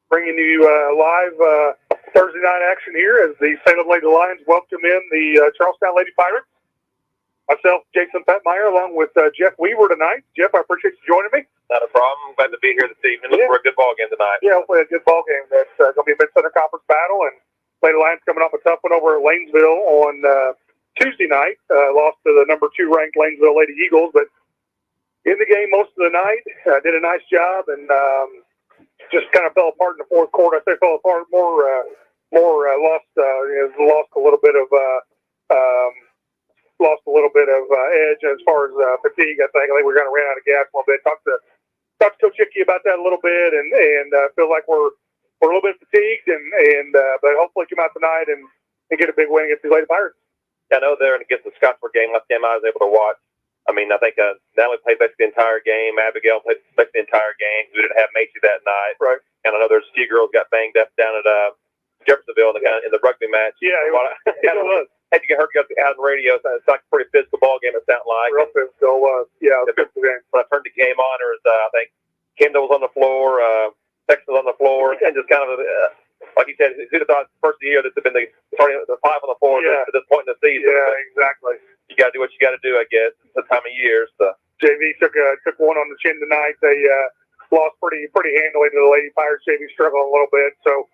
bringing you live Thursday night action here as the Salem Lady Lions welcome in the Charlestown Lady Pirates. Myself, Jason Petmeyer, along with Jeff Weaver tonight. Jeff, I appreciate you joining me. Not a problem. I'm glad to be here this evening. Look for a good ball game tonight. Yeah, hopefully a good ball game. That's going to be a Mid-Southern Conference battle, and Lady Lions coming off a tough one over at Lanesville on Tuesday night. Lost to the number 2 ranked Lanesville Lady Eagles, but in the game most of the night. Did a nice job, and just kind of fell apart in the fourth quarter. I say fell apart more lost a little bit of edge as far as fatigue. I think we kind of ran out of gas a little bit. Talked to Coach Hickey about that a little bit, and feel like we're a little bit fatigued, but hopefully come out tonight and get a big win against the Lady Pirates. Yeah, I know they're against the Scottsburg game. Last game I was able to watch. I mean, I think Natalie played basically the entire game. Abigail played basically the entire game. We didn't have Macy that night. Right. And I know there's a few girls got banged up down at Jeffersonville in the rugby match. Yeah, it was. Had to get her to go out on the radio. So it's like a pretty physical ball game, it sounded like. Real physical, yeah, it was a physical game. When I turned the game on, there was, I think, Kendall was on the floor, Texas was on the floor, and just kind of, like you said, who'd have thought the first of the year this had been the 5 on the floor at this point in the season. Yeah, exactly. You got to do what you got to do, I guess. It's the time of year. So JV took one on the chin tonight. They lost pretty handily to the Lady Pirates. JV struggling a little bit, so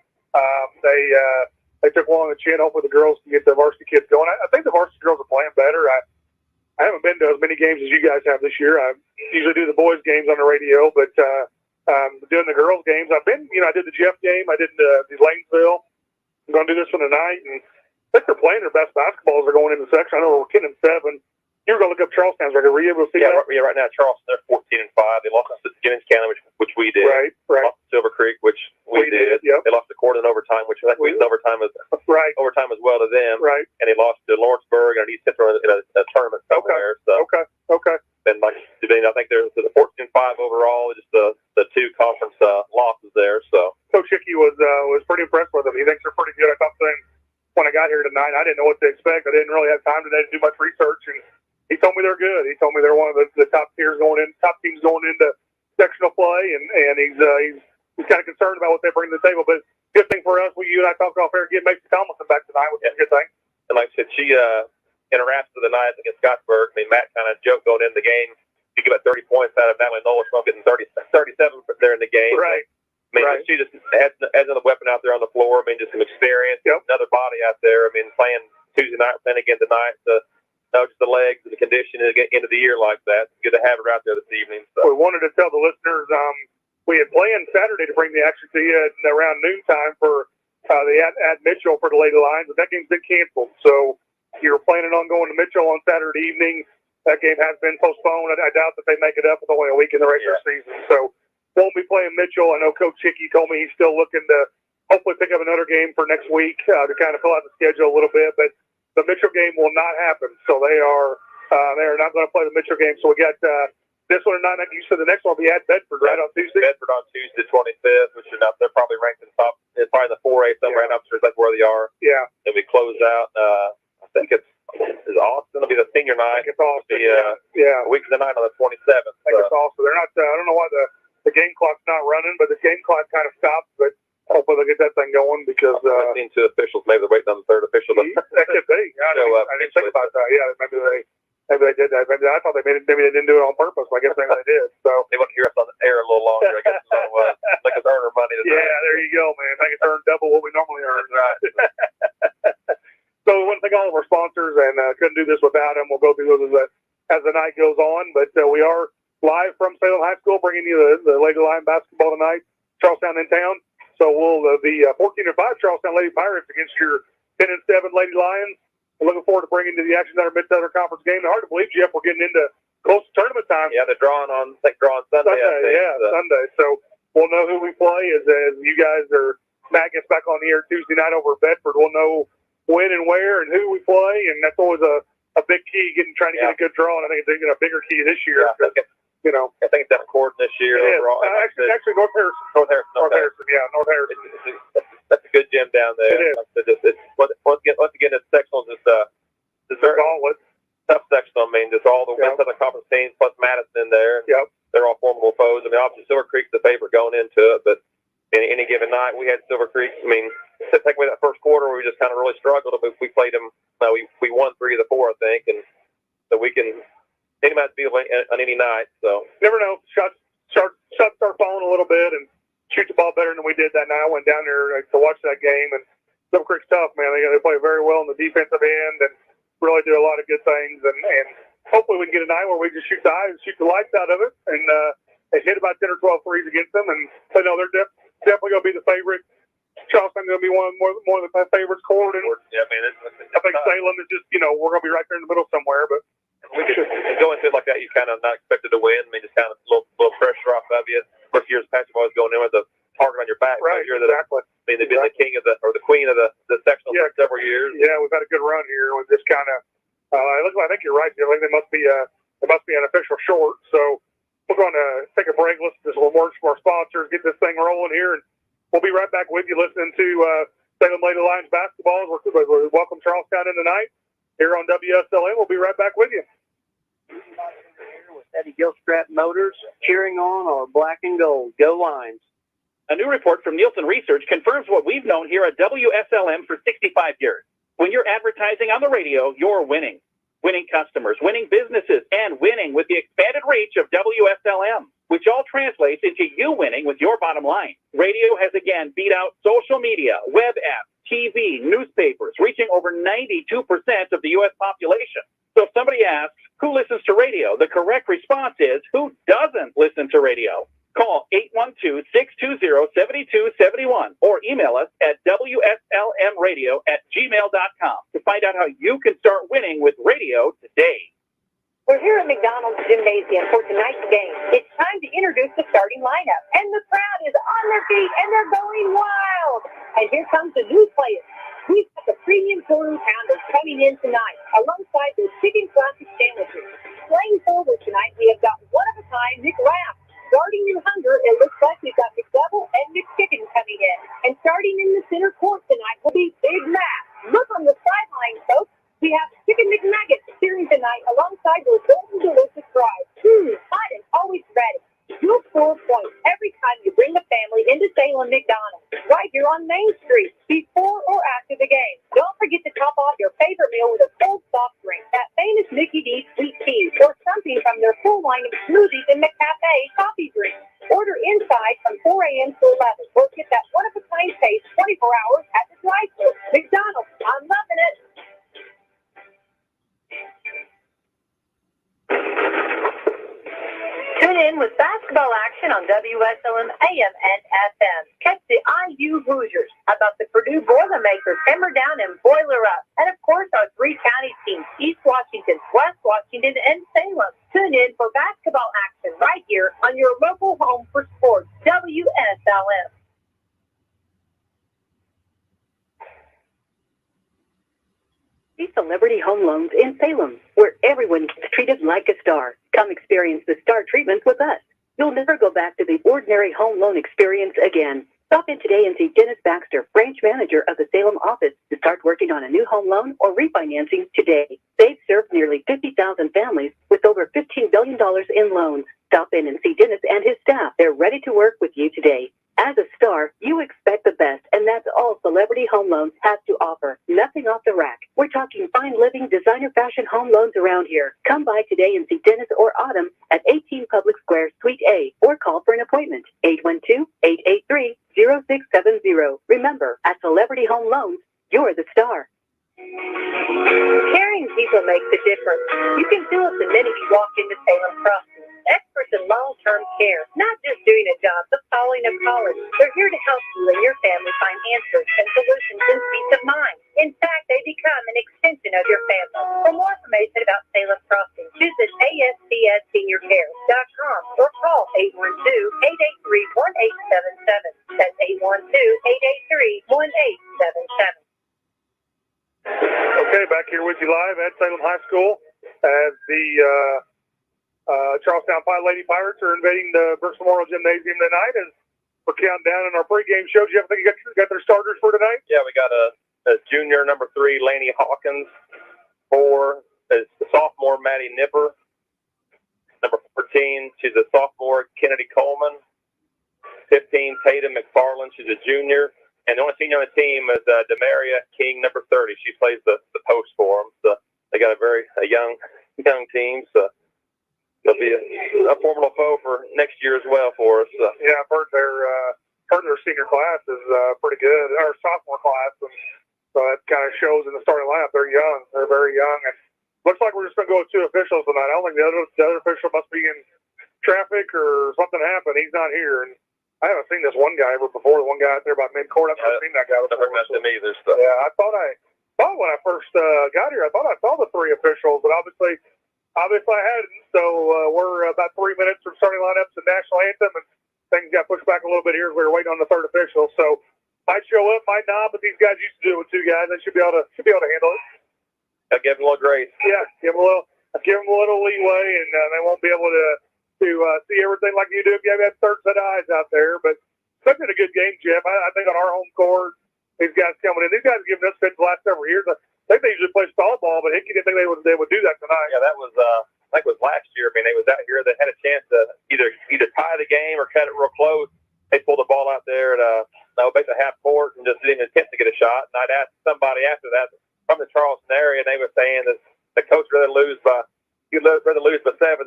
they took one on the chin. Hopefully the girls can get the varsity kids going. I think the varsity girls are playing better. I haven't been to as many games as you guys have this year. I usually do the boys' games on the radio, but doing the girls' games, I've been. I did the Jeff game. I did the Lanesville. I'm going to do this one tonight, and I think they're playing their best basketball as they're going into the section. I know we're 10-7. You were going to look up Charlestown's record. Were you able to see that? Yeah, right now Charleston, they're 14-5. They lost to Jennings County, which we did. Right. Lost to Silver Creek, which we did. Yep. They lost to Court in overtime, which I think we overtime as well to them. Right. And they lost to Lawrenceburg and East Central in a tournament somewhere. Okay. And I think they're the 14-5 overall. Just the 2 conference losses there. So Coach Hickey was pretty impressed with them. He thinks they're pretty good. I thought the same when I got here tonight. I didn't know what to expect. I didn't really have time today to do much research, and he told me they're good. He told me they're one of the top teams going into sectional play, and he's kind of concerned about what they bring to the table. But good thing for us, you and I talked off air, get Macy Tomlinson back tonight, which is a good thing. And like I said, she in her absence of the night against Scottsburg. I mean, Matt kind of joked going into the game. You give about 30 points out of Natalie Nolan, she's getting 37 there in the game. Right. I mean, she just adds another weapon out there on the floor. I mean, just some experience, another body out there. I mean, playing Tuesday night, playing again tonight. Just the legs and the condition at the end of the year like that. It's good to have her out there this evening. So. We wanted to tell the listeners we had planned Saturday to bring the action to you around noontime for at Mitchell for the Lady Lions, but that game's been canceled. So you're planning on going to Mitchell on Saturday evening. That game has been postponed. I doubt that they make it up with only a week in the regular season. So won't be playing Mitchell. I know Coach Hickey told me he's still looking to hopefully pick up another game for next week to kind of fill out the schedule a little bit. But the Mitchell game will not happen. So they are not going to play the Mitchell game. So we got this one tonight. You said the next one will be at Bedford, right, on Tuesday? Bedford on Tuesday, 25th, which they're probably ranked in the top. It's probably in the 4A somewhere right upstairs, like where they are. Yeah. And we close out. I think it's Austin. It'll be the senior night. It's Austin. A week of the night on the 27th. I think it's Austin. They're not. I don't know why the game clock's not running, but the game clock kind of stopped. But hopefully they'll get that thing going because I've seen 2 officials. Maybe they're waiting on the 3rd official. That could be. I didn't think about that. Yeah, maybe they did that. Maybe I thought maybe they didn't do it on purpose. I guess maybe they did. So they want to hear us on the air a little longer. I guess so. Like it's earn our money. Yeah, there you go, man. I can earn double what we normally earn. Right. So we want to thank all of our sponsors, and couldn't do this without them. We'll go through those as the night goes on. But we are live from Salem High School, bringing you the Lady Lion basketball tonight. Charlestown in town. So we'll the 14-5 Charlestown Lady Pirates against your 10-7 Lady Lions. We're looking forward to bringing to the action at our Mid-Southern Conference game. Hard to believe, Jeff, we're getting into close to tournament time. Yeah, they're drawing Sunday. Sunday. So we'll know who we play as you guys are bagging us back on the air Tuesday night over at Bedford. We'll know when and where and who we play, and that's always a big key, trying to get a good draw. And I think it's even a bigger key this year. Yeah, I think it's that court this year. Overall. Actually, North Harrison. Yeah, North Harrison. That's a good gym down there. It is. Once again, it's sectional. It's tough sectional. I mean, just all the Mid-Southern Conference teams plus Madison in there. Yep. They're all formidable foes. I mean, obviously Silver Creek's the favorite going into it, but any given night. We had Silver Creek. I mean, take away that first quarter where we just kind of really struggled. But we played them. We won 3 of the 4, I think, and so we can. Any match be on any night. So never know. Shots start falling a little bit and shoot the ball better than we did that night. I went down there to watch that game, and Silver Creek's tough, man. They play very well on the defensive end and really do a lot of good things. And hopefully we can get a night where we just shoot the lights out of it and hit about 10 or 12 threes against them. And so no, they're definitely going to be the favorite. Charleston's going to be one of the favorites. Court and yeah, man. I think Salem is just we're going to be right there in the middle somewhere, but. We could go into it like that. You kind of not expected to win. I mean, just kind of a little pressure off of you. First year's patch, you've always going in with a target on your back. Right, exactly. I mean, they've been the king of the queen of the sectional for several years. Yeah, we've had a good run here with this kind of. I think you're right, Jim. They must be an official short. So we're going to take a break, listen to some words from our sponsors, get this thing rolling here, and we'll be right back with you listening to Salem Lady Lions basketball. We're welcome Charlestown in tonight here on WSLM. We'll be right back with you. With Eddie Gilstrap Motors, cheering on our black and gold. Go Lions. A new report from Nielsen Research confirms what we've known here at WSLM for 65 years. When you're advertising on the radio, you're winning. Winning customers, winning businesses, and winning with the expanded reach of WSLM, which all translates into you winning with your bottom line. Radio has again beat out social media, web apps, TV, newspapers, reaching over 92% of the U.S. population. So if somebody asks, who listens to radio? The correct response is, who doesn't listen to radio? Call 812-620-7271 or email us at wslmradio@gmail.com to find out how you can start winning with radio today. We're here at McDonald's Gymnasium for tonight's game. It's time to introduce the starting lineup. And the crowd is on their feet and they're going wild. And here comes the new players. We've got the premium quarter pounders coming in tonight alongside the chicken classic sandwiches. Playing forward tonight, we have got one-of-a-kind Nick Raff. Guarding your hunger, it looks like we've got McDouble and McChicken coming in. And starting in the center court tonight will be Big Matt. Look on the sideline, folks. We have Chicken McNuggets steering tonight alongside those golden delicious fries. Hot and always ready. You'll score points every time you bring the family into Salem McDonald's, right here on Main Street, before or after the game. Don't forget to top off your favorite meal with a cold soft drink, that famous Mickey D's sweet tea, or something from their full line of smoothies and McCafe coffee drinks. Order inside from 4 a.m. to 11, or get that one-of-a-kind taste 24 hours at the drive-thru. McDonald's, I'm loving it. Tune in with basketball action on WSLM AM and FM. Catch the IU Hoosiers about the Purdue Boilermakers, Hammer Down and Boiler Up. And of course, our 3 county teams, East Washington, West Washington, and Salem. Tune in for basketball action right here on your local home for sports, WSLM. Celebrity Home Loans in Salem, where everyone gets treated like a star. Come experience the star treatment with us. You'll never go back to the ordinary home loan experience again. Stop in today and see Dennis Baxter, branch manager of the Salem office, to start working on a new home loan or refinancing today. They've served nearly 50,000 families with over $15 billion in loans. Stop in and see Dennis and his staff. They're ready to work with you today. As a star, you expect the best, and that's all Celebrity Home Loans has to offer. Nothing off the rack. We're talking fine living, designer fashion home loans around here. Come by today and see Dennis or Autumn at 18 Public Square, Suite A, or call for an appointment. 812-883-0670. Remember, at Celebrity Home Loans, you're the star. Caring people makes a difference. You can feel it the minute you walk into Salem Crossing. Experts in long-term care, not just doing a job, but calling a college. They're here to help you and your family find answers and solutions in peace of mind. In fact, they become an extension of your family. For more information about Salem Crossing, visit ASCSSeniorCare.com or call 812-883-1877. That's 812-883-1877. Okay, back here with you live at Salem High School as the Charlestown Lady Pirates are invading the Brooks Memorial Gymnasium tonight as we're counting down in our pregame show. Do you think you got their starters for tonight? Yeah, we got a junior, number 3, Laney Hawkins. 4 is the sophomore, Maddie Nipper. Number 14, she's a sophomore, Kennedy Coleman. 15, Tatum McFarland. She's a junior. And the only senior on the team is Demaria King, number 30. She plays the post for them. So they got a young team. So they'll be a formidable foe for next year as well for us. Yeah, I've heard their senior class is pretty good, or sophomore class, and so that kind of shows in the starting lineup. They're young. They're very young, and looks like we're just going to go with 2 officials tonight. I don't think the other official must be in traffic or something happened. He's not here, and I haven't seen this one guy ever before. The one guy out there by midcourt, I've never seen that guy before. Never met him either. So. Yeah, I thought when I first got here, I thought I saw the 3 officials, but obviously I hadn't. So we're about 3 minutes from starting lineups and national anthem, and things got pushed back a little bit here as we were waiting on the 3rd official. So might show up, might not, but these guys used to do it with 2 guys. They should be able to handle it. I'll give them a little grace. Yeah, give them a little leeway, and they won't be able to see everything like you do if you have that 3rd set of eyes out there. But it's been a good game, Jeff. I think on our home court, these guys coming in. These guys have given us fits the last several years. I think they usually play stall ball, but Hickey didn't think they would do that tonight. Yeah, that was I think it was last year. I mean, they was out here. They had a chance to either tie the game or cut it real close. They pulled the ball out there at basically half court and just didn't attempt to get a shot. And I'd asked somebody after that from the Charleston area, and they were saying that the coach would rather lose by 7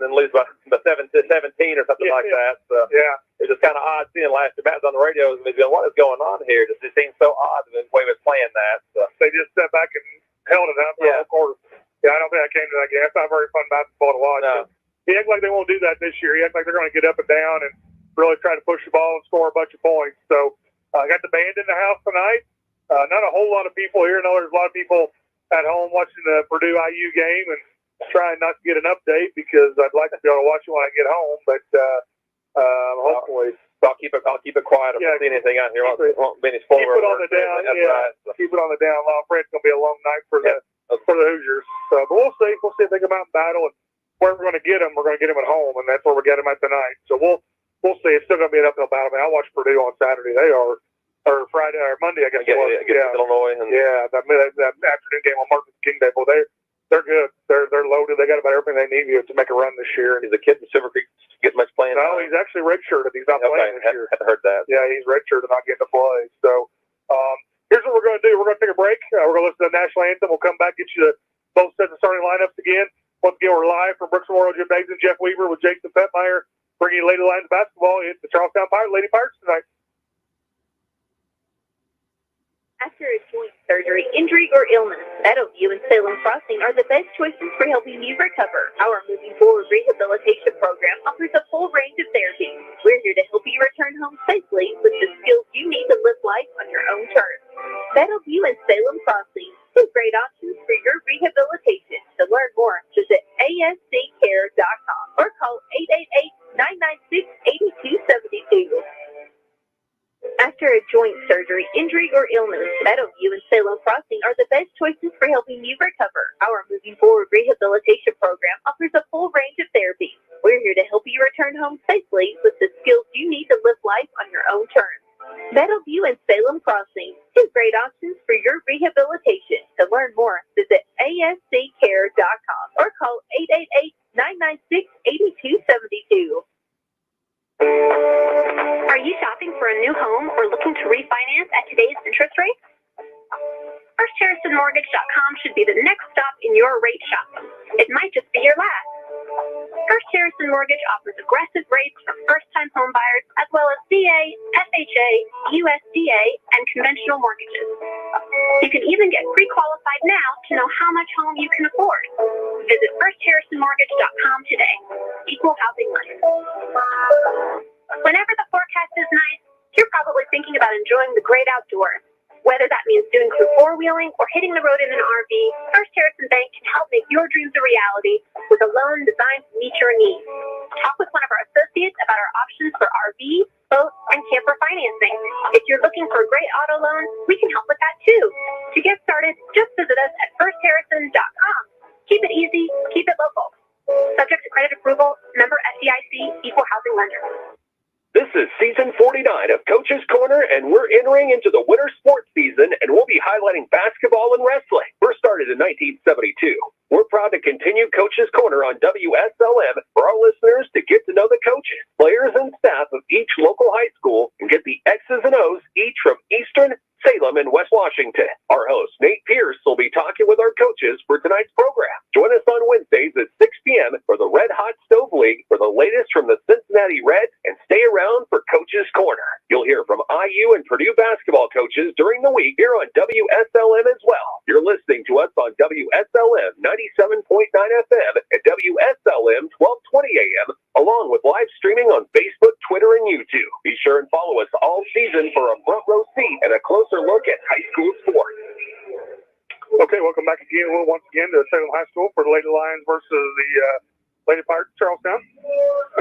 than lose by 17 or something like that. So yeah, it's just kind of odd seeing last year. Matt was on the radio and he's going, "What is going on here?" It seems so odd the way he was playing that. So. They just stepped back and held it up for the whole quarter. Yeah, I don't think I came to that game. It's not very fun basketball to watch. No. He acts like they won't do that this year. He acts like they're going to get up and down and really try to push the ball and score a bunch of points. So I got the band in the house tonight. Not a whole lot of people here. I know there's a lot of people at home watching the Purdue IU game and trying not to get an update because I'd like to be able to watch it when I get home. But hopefully. I'll keep it quiet. I don't see anything out here. Won't be any spoiler. Keep it on the down. Right. Keep it on the down low. I'm afraid it's going to be a long night for the Hoosiers. So, but we'll see. We'll see if they come out and battle. And where we're going to get them, we're going to get them at home, and that's where we get them at tonight. So we'll see. It's still going to be an uphill battle. I mean, I'll watch Purdue on Saturday. They are, or Friday or Monday, I guess. Illinois. And that afternoon game on Martin King Day. Well, they're good. They're loaded. They got about everything they need to make a run this year. Is the kid from Silver Creek getting much playing? No, he's actually redshirted. He's not playing this year. I heard that. Yeah, he's redshirted, not getting to play. So here's what we're going to do. We're going to take a break. We're going to listen to the national anthem. We'll come back, get you both sets of starting lineups again. Once again, we're live from Brooks Memorial Gymnasium. Jeff Weaver with Jason Petmeyer bringing you Lady Lions basketball. It's the Charlestown Lady Pirates tonight. After a joint surgery, injury, or illness, Meadowview and Salem Crossing are the best choices for helping you recover. Our Moving Forward Rehabilitation Program offers a full range of therapies. We're here to help you return home safely with the skills you need to live life on your own terms. Meadowview and Salem Crossing, 2 great options for your rehabilitation. To learn more, visit asccare.com or call 888-996-8272. After a joint surgery, injury, or illness, Meadowview and Salem Crossing are the best choices for helping you recover. Our Moving Forward Rehabilitation Program offers a full range of therapies. We're here to help you return home safely with the skills you need to live life on your own terms. Meadowview and Salem Crossing, 2 great options for your rehabilitation. To learn more, visit asccare.com or call 888-996-8272. Are you shopping for a new home or looking to refinance at today's interest rates? FirstHarrisonMortgage.com should be the next stop in your rate shopping. It might just be your last. First Harrison Mortgage offers aggressive rates for first-time home buyers as well as VA, FHA, USDA, and conventional mortgages. You can even get pre-qualified now to know how much home you can afford. Visit FirstHarrisonMortgage.com today. Equal housing lender. Whenever the forecast is nice, you're probably thinking about enjoying the great outdoors. Whether that means doing some four-wheeling or hitting the road in an RV, First Harrison Bank can help make your dreams a reality with a loan designed to meet your needs. Talk with one of our associates about our options for RV, boat, and camper financing. If you're looking for a great auto loan, we can help with that too. To get started, just visit us at firstharrison.com. Keep it easy, keep it local. Subject to credit approval, member FDIC, equal housing lender. This is season 49 of Coach's Corner, and we're entering into the winter sports season, and we'll be highlighting basketball and wrestling. First started in 1972. We're proud to continue Coach's Corner on WSLM for our listeners to get to know the coaches, players, and staff of each local high school and get the X's and O's each from Eastern, Salem, and West Washington. Our host, Nate Pierce, will be talking with our coaches for tonight's program. Join us on Wednesdays at 6 p.m. for the Red Hot Stove League for the latest from the Cincinnati Reds, and stay around for Coach's Corner. You'll hear from IU and Purdue basketball coaches during the week here on WSLM as well. You're listening to us on WSLM 97.9 FM and WSLM 1220 AM, along with live streaming on Facebook, Twitter, and YouTube. Be sure and follow us all season for a front row seat and a closer look at high school sports. Okay, welcome back again, once again, to Salem High School for the Lady Lions versus the Lady Pirates of Charlestown.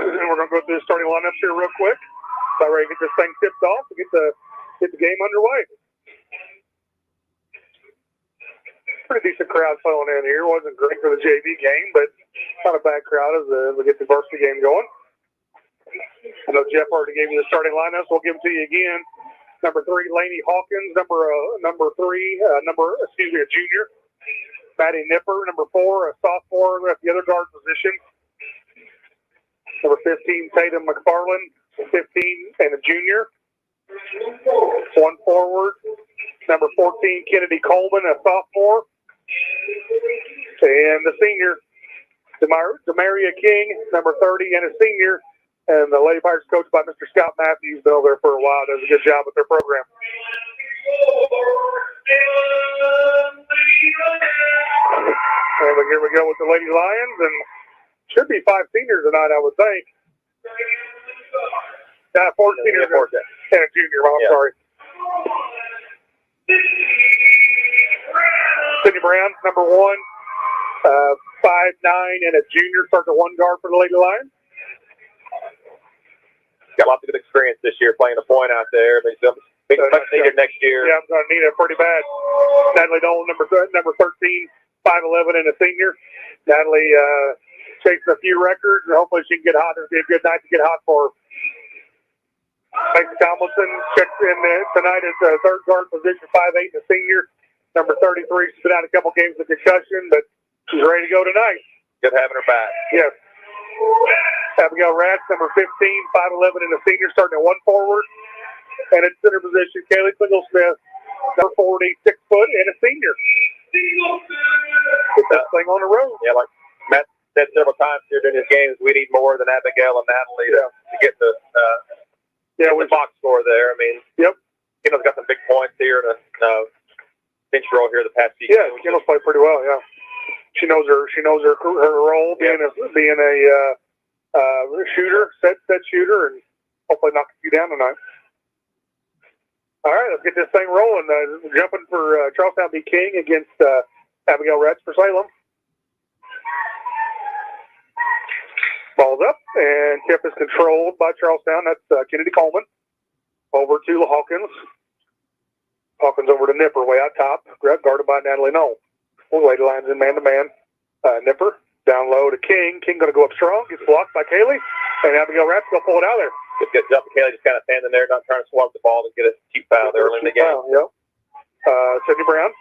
And we're going to go through the starting lineups here real quick. So ready to get this thing tipped off and get the game underway. Pretty decent crowd filling in here. Wasn't great for the JV game, but not a bad crowd as we get the varsity game going. I know Jeff already gave you the starting lineups. We'll give them to you again. Number 3, Lainey Hawkins. A junior. Maddie Nipper. Number 4, a sophomore at the other guard position. Number 15, Tatum McFarland, 15, and a junior. 1 forward. Number 14, Kennedy Coleman, a sophomore. And the senior, Demaria King, number 30, and a senior. And the Lady Pirates coached by Mr. Scott Matthews, been over there for a while, does a good job with their program. And here we go with the Lady Lions, and should be 5 seniors tonight, I would think. 4 seniors and a junior, I'm sorry. Sydney Brown, number 1, 5'9", and a junior, starts at 1 guard for the Lady Lions. Got lots of good experience this year playing the point out there. They much needed next year. Yeah, I'm going to need it pretty bad. Natalie Dolan, number 13, 5'11", and a senior. Natalie chasing a few records, and hopefully she can get hot. It'll be a good night to get hot for her. Mason Tomlinson checks in tonight at the third guard position, 5'8", and a senior. Number 33, she's been out a couple games with concussion, but she's ready to go tonight. Good having her back. Yes. Abigail Ratz, number 15, 5'11", and a senior, starting at 1 forward. And in center position, Kaylee Klingel-Smith, number 40, 6 foot, and a senior. Get that thing on the road. Yeah, like Matt said several times here during this game, we need more than Abigail and Natalie to get the box score there. I mean, Kendall's got some big points here in a bench roll here the past few games. Yeah, Kendall's played pretty well, yeah. She knows her role, being a shooter, set shooter, and hopefully knock a few down tonight. All right, let's get this thing rolling. Jumping for Charlestown B. King against Abigail Ratz for Salem. Ball's up, and tip is controlled by Charlestown. That's Kennedy Coleman. Over to Hawkins. Hawkins over to Nipper, way out top, guarded by Natalie Knoll. Lady Lions in man-to-man. Nipper down low to King. King going to go up strong. Gets blocked by Kaylee. And Abigail Ratz going to pull it out there. Good job. Kaylee just kind of standing there, not trying to swat the ball and get a cheap foul there early in the game. Sydney Brown.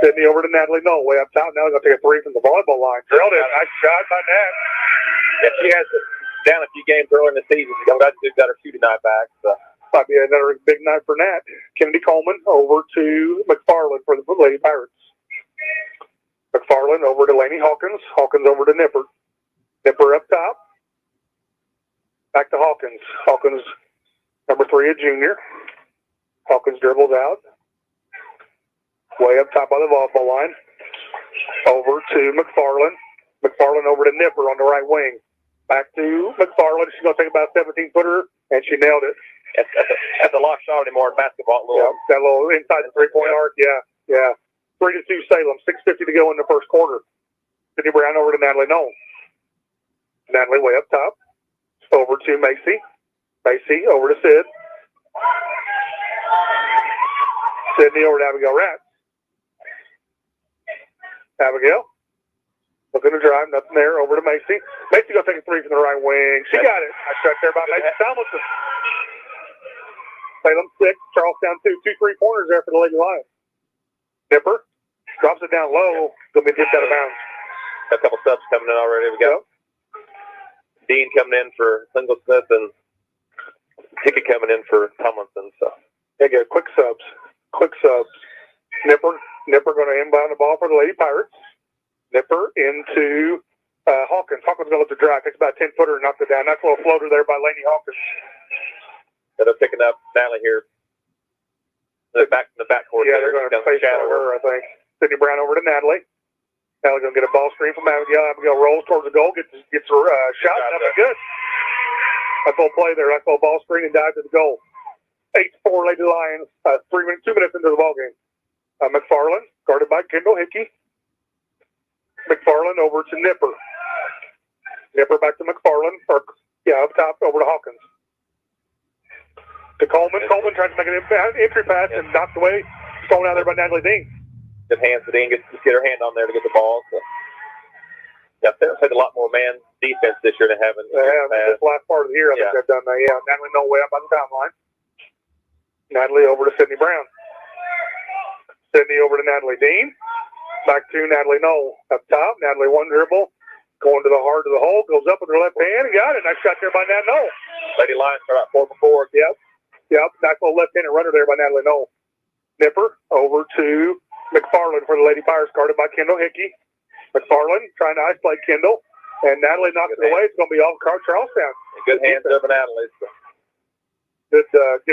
Sydney over to Natalie Knoll, way up top. Now he's going to take a 3 from the volleyball line. Drilled it. Nice shot by Nat. Yeah, she has down a few games early in the season. She's got her shooting night back. So. Might be another big night for Nat. Kennedy Coleman over to McFarland for the Lady Pirates. McFarland over to Lainey Hawkins. Hawkins over to Nipper. Nipper up top. Back to Hawkins. Hawkins, number 3, a junior. Hawkins dribbles out. Way up top by the volleyball line. Over to McFarland. McFarland over to Nipper on the right wing. Back to McFarland. She's going to take about a 17-footer, and she nailed it. That's a lost shot anymore in basketball. That little inside the 3-point arc. Yeah. 3-2 Salem. 6:50 to go in the first quarter. Sydney Brown over to Natalie Knoll. Natalie way up top. Over to Macy. Macy over to Sid. Sydney over to Abigail Ratz. Abigail. Looking to drive. Nothing there. Over to Macy. Macy going to take a 3 from the right wing. She got it. I shot there by Macy Tomlinson. Salem 6, Charlestown 2. 2 3-pointers there for the Lady Lions. Nipper Drops it down low. Going to be tipped out of bounds. Got a couple subs coming in already. We got Dean coming in for Smith and Hickey coming in for Tomlinson. So they get quick subs. Quick subs. Nipper going to inbound the ball for the Lady Pirates. Nipper into Hawkins. Hawkins going to look to drive. Takes about a 10-footer and knocks it down. Nice little floater there by Laney Hawkins. They're picking up Natalie here. They're back in the backcourt. Yeah, they're going to face her, I think. Sydney Brown over to Natalie. Natalie going to get a ball screen from Abigail. Abigail rolls towards the goal, gets her shot, and that's good. That's full play there. That's full ball screen and dive to the goal. 8-4 Lady Lions. 2 minutes into the ball game. McFarland guarded by Kendall Hickey. McFarland over to Nipper. Nipper back to McFarland. Up top over to Hawkins. To Coleman. Coleman tries to make an entry pass and knocked away. Thrown out there by Natalie Dean. Good hands to Dean. Get her hand on there to get the ball. So. Yeah, they've had a lot more man defense this year than having. This last part of the year, I think they've done that. Yeah, Natalie Knoll way up on the timeline. Natalie over to Sydney Brown. Sydney over to Natalie Dean. Back to Natalie Knoll. Up top, Natalie one dribble. Going to the heart of the hole. Goes up with her left hand and got it. Nice shot there by Natalie Knoll. Lady Lions start out 4 for 4. Yep. Nice little left-handed runner there by Natalie Knoll. Nipper over to McFarland for the Lady Pirates, guarded by Kendall Hickey. McFarland trying to isolate Kendall, and Natalie knocks it away. It's going to be off Charlestown. Good hands there by Natalie. Good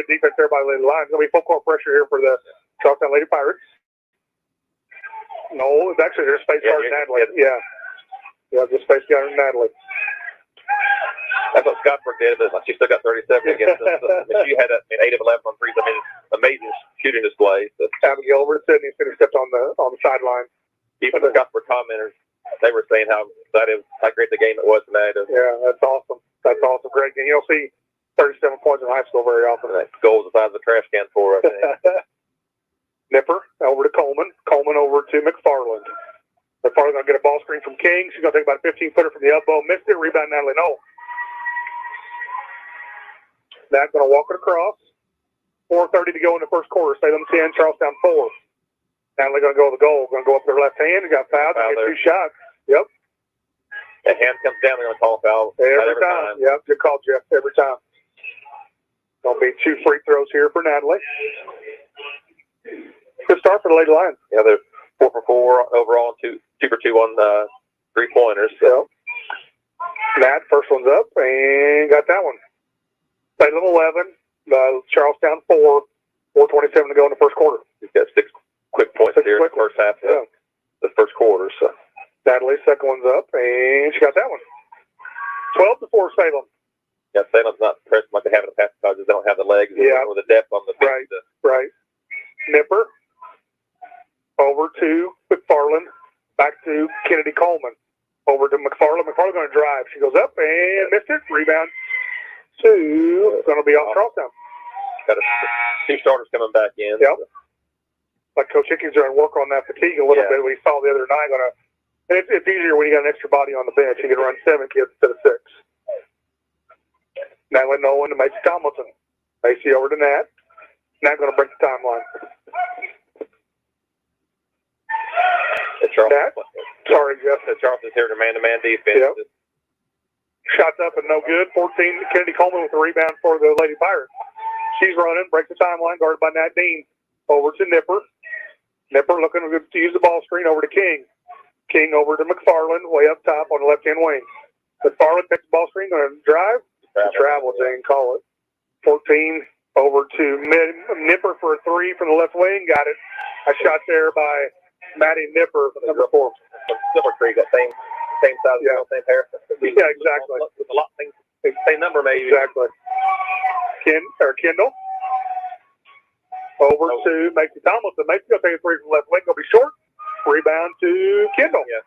defense there by the Lady Lions. Going to be full court pressure here for the Charlestown Lady Pirates. No, it's actually their space guard Natalie. Yeah, just space guard Natalie. That's what Scottburg did, but she still got 37 against us. She had 8 of 11 on threes. I mean, amazing shooting display. So. Abigail over to Sydney. Sydney stepped on the sideline. Even the Scottburg commenters, they were saying how excited, how great the game it was tonight. Yeah, that's awesome. That's awesome. Great game. You don't see 37 points in high school very often. That goal was the size of a trash can for us. Nipper over to Coleman. Coleman over to McFarland. McFarland going to get a ball screen from King. She's going to take about a 15-footer from the elbow. Missed it. Rebound Natalie Knoll. That's going to walk it across. 4:30 to go in the first quarter. Salem 10, Charlestown 4. Natalie going to go to the goal. Going to go up with her left hand. Got fouled. Get 2 shots. Yep. That hand comes down. They're going to call a foul. Every time. Yep. Good call, Jeff. Every time. Going to be 2 free throws here for Natalie. Good start for the Lady Lions. Yeah, they're 4 for 4 overall and 2 for 2 on 3-pointers. So. Matt, first one's up and got that one. Salem 11, Charlestown 4, 4:27 to go in the first quarter. He's got 6 quick points here in the first half of the first quarter. So Natalie's second one's up, and she got that one. 12-4 Salem. Yeah, Salem's not pressing like they have in the past because they don't have the legs or the depth on the field. Right. Nipper over to McFarland, back to Kennedy Coleman. Over to McFarland. McFarland going to drive. She goes up and missed it. Rebound. 2 going to be off Charlestown. Got 2 starters coming back in. Yep. Like Coach Hickey's going to work on that fatigue a little bit. We saw the other night. It's easier when you got an extra body on the bench. You can run 7 kids instead of 6. Natalie Nolan to Macy Tomlinson. Macy over to Nat. Nat going to break the timeline. Nat. Sorry, Jeff. Charleston's here to man-to-man defense. Yep. Shots up and no good. 14, Kennedy Coleman with the rebound for the Lady Pirates. She's running, breaks the timeline, guarded by Nat Dean. Over to Nipper. Nipper looking to use the ball screen over to King. King over to McFarland, way up top on the left-hand wing. McFarland takes the ball screen, going to drive. Travel, Jane, call it. 14 over to Nipper for a 3 from the left wing. Got it. A shot there by Maddie Nipper, number 4. Silver Creek, that same size, same hair. Yeah, exactly. With a lot of things, same number maybe. Exactly. Kendall over to Macy Tomlinson. Macy going to take a 3 from the left wing. Going to be short. Rebound to Kendall. Yeah.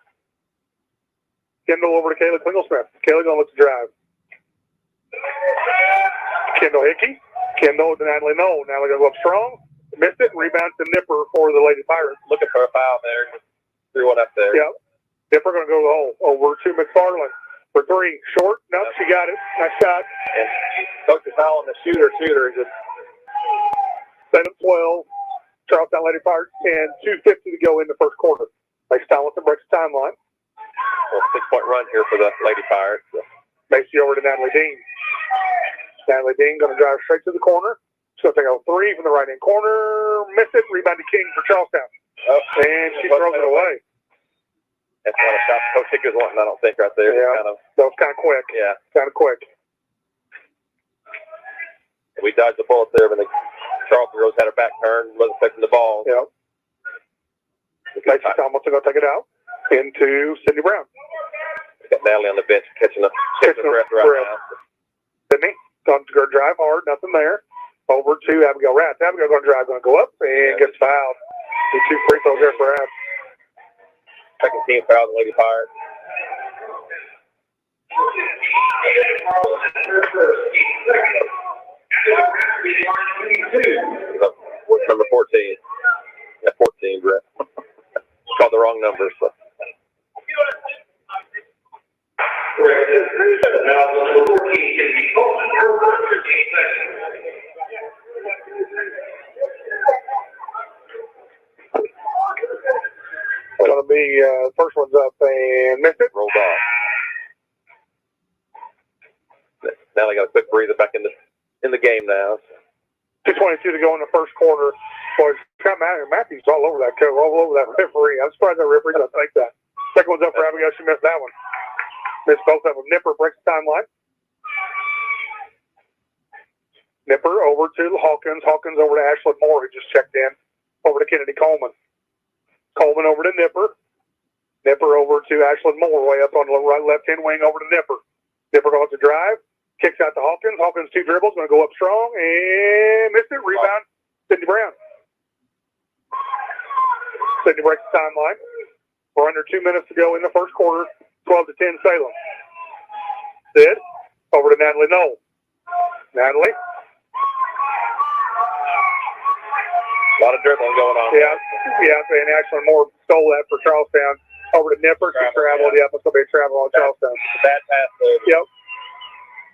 Kendall over to Kayla Klingelsmith. Kayla going to look to drive. Kendall Hickey. Kendall to Natalie Knoll. Natalie going to go up strong. Missed it. Rebound to Nipper for the Lady Pirates. Looking for a foul there. Threw one up there. Yep. Nipper going to go to the hole. Over to McFarland for 3. Short. Nope, she got it. Nice shot. And Coach is fouling the shooter. Just Salem 12, Charlestown Lady Pirates, and 2:50 to go in the first quarter. Macy Tomlinson breaks the timeline. Well, 6-point run here for the Lady Pirates. Macy over to Natalie Dean. Natalie Dean going to drive straight to the corner. She's going to take a three from the right-hand corner. Miss it. Rebound to King for Charlestown. Oh, and she throws it away. That's not a shot Coach Hick was wanting, I don't think, right there. Yeah, that was kind of quick. Yeah. Kind of quick. We dodged the bullet there when the Charleston girls had her back turned, wasn't expecting the ball. Yeah. Macy Tomlinson going to take it out into Sydney Brown. Got Natalie on the bench catching a breath right now. Sydney going to go drive hard, nothing there. Over to Abigail Ratz. Abigail going to drive, going to go up and gets fouled. The 2 free throws there for Ratz. Second team foul, the Lady Pirates. What's number 14? Yeah, 14, Brett. Called the wrong number, so. Going to be first one's up and missed it. Rolled off. Now they got a quick breather back in the game now. 2:22 to go in the first quarter. Boy, Matthews all over that coach, all over that referee. I'm surprised that referee doesn't think that. Second one's up for Abigail. She missed that one. Missed both of them. Nipper breaks the timeline. Nipper over to Hawkins. Hawkins over to Ashley Moore, who just checked in. Over to Kennedy Coleman. Coleman over to Nipper. Nipper over to Ashley Moore, way up on the right left-hand wing over to Nipper. Nipper goes to drive. Kicks out to Hawkins. Hawkins 2 dribbles. Going to go up strong and missed it. Rebound. Sydney Brown. Sydney breaks the timeline. We're under 2 minutes to go in the first quarter. 12-10 Salem. Sid over to Natalie Knoll. Natalie. A lot of dribbling going on. Yeah, and Ashley Moore stole that for Charlestown. Over to Nipper. She traveled. Yep, it's going to be a travel on Charlestown. Bad pass there. Yep.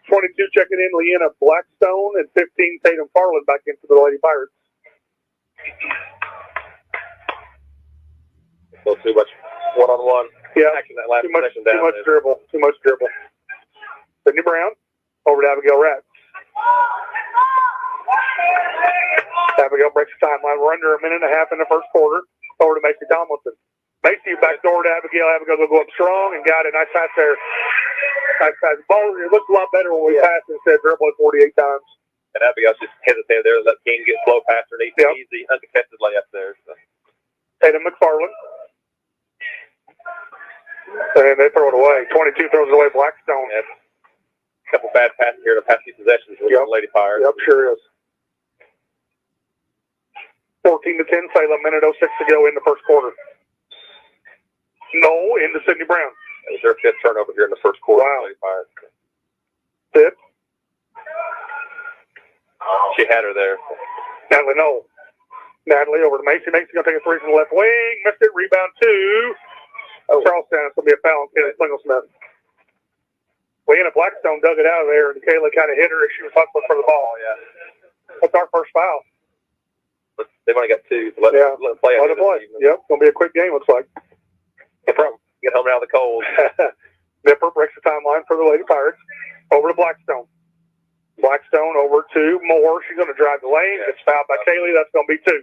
22 checking in, Leanna Blackstone, and 15 Tatum Farland back into the Lady Pirates. A little too much one-on-one. Yeah, action that last too much dribble. Too much dribble. Sydney Brown over to Abigail Ratz. Abigail breaks the timeline. We're under a minute and a half in the first quarter. Over to Macy Tomlinson. Macy backdoor to Abigail. Abigail will go up strong and got it. Nice pass there. Nice pass. Ball, it looked a lot better when we passed instead of dribbling 48 times. And Abigail just hesitated there. Let King get slow past her. Easy, uncontested layup there. So. Tatum McFarland. And they throw it away. 22 throws it away. Blackstone. Yep. A couple bad passes here to pass these possessions with the Lady Pirates. Yep, sure is. 14-10 Salem. Minute 06 to go in the first quarter. No, into Sydney Brown. That was their 5th turnover here in the first quarter. Wow. Lady Pirates. 5th. She had her there. Natalie Knoll. Natalie over to Macy. Macy's going to take a 3 from the left wing. Missed it. Rebound 2. Charlestown. It's going to be a foul on Kennedy Slinglesmith. Leanna Blackstone dug it out of there, and Kayla kind of hit her as she was hustling for the ball. Yeah. That's our first foul. They've only got 2. So let them play. Let them play. Yep. It's going to be a quick game, looks like. No problem. Get home out of the cold. Nipper breaks the timeline for the Lady Pirates. Over to Blackstone. Blackstone over to Moore. She's going to drive the lane. Gets fouled by Kaylee. That's going to be 2.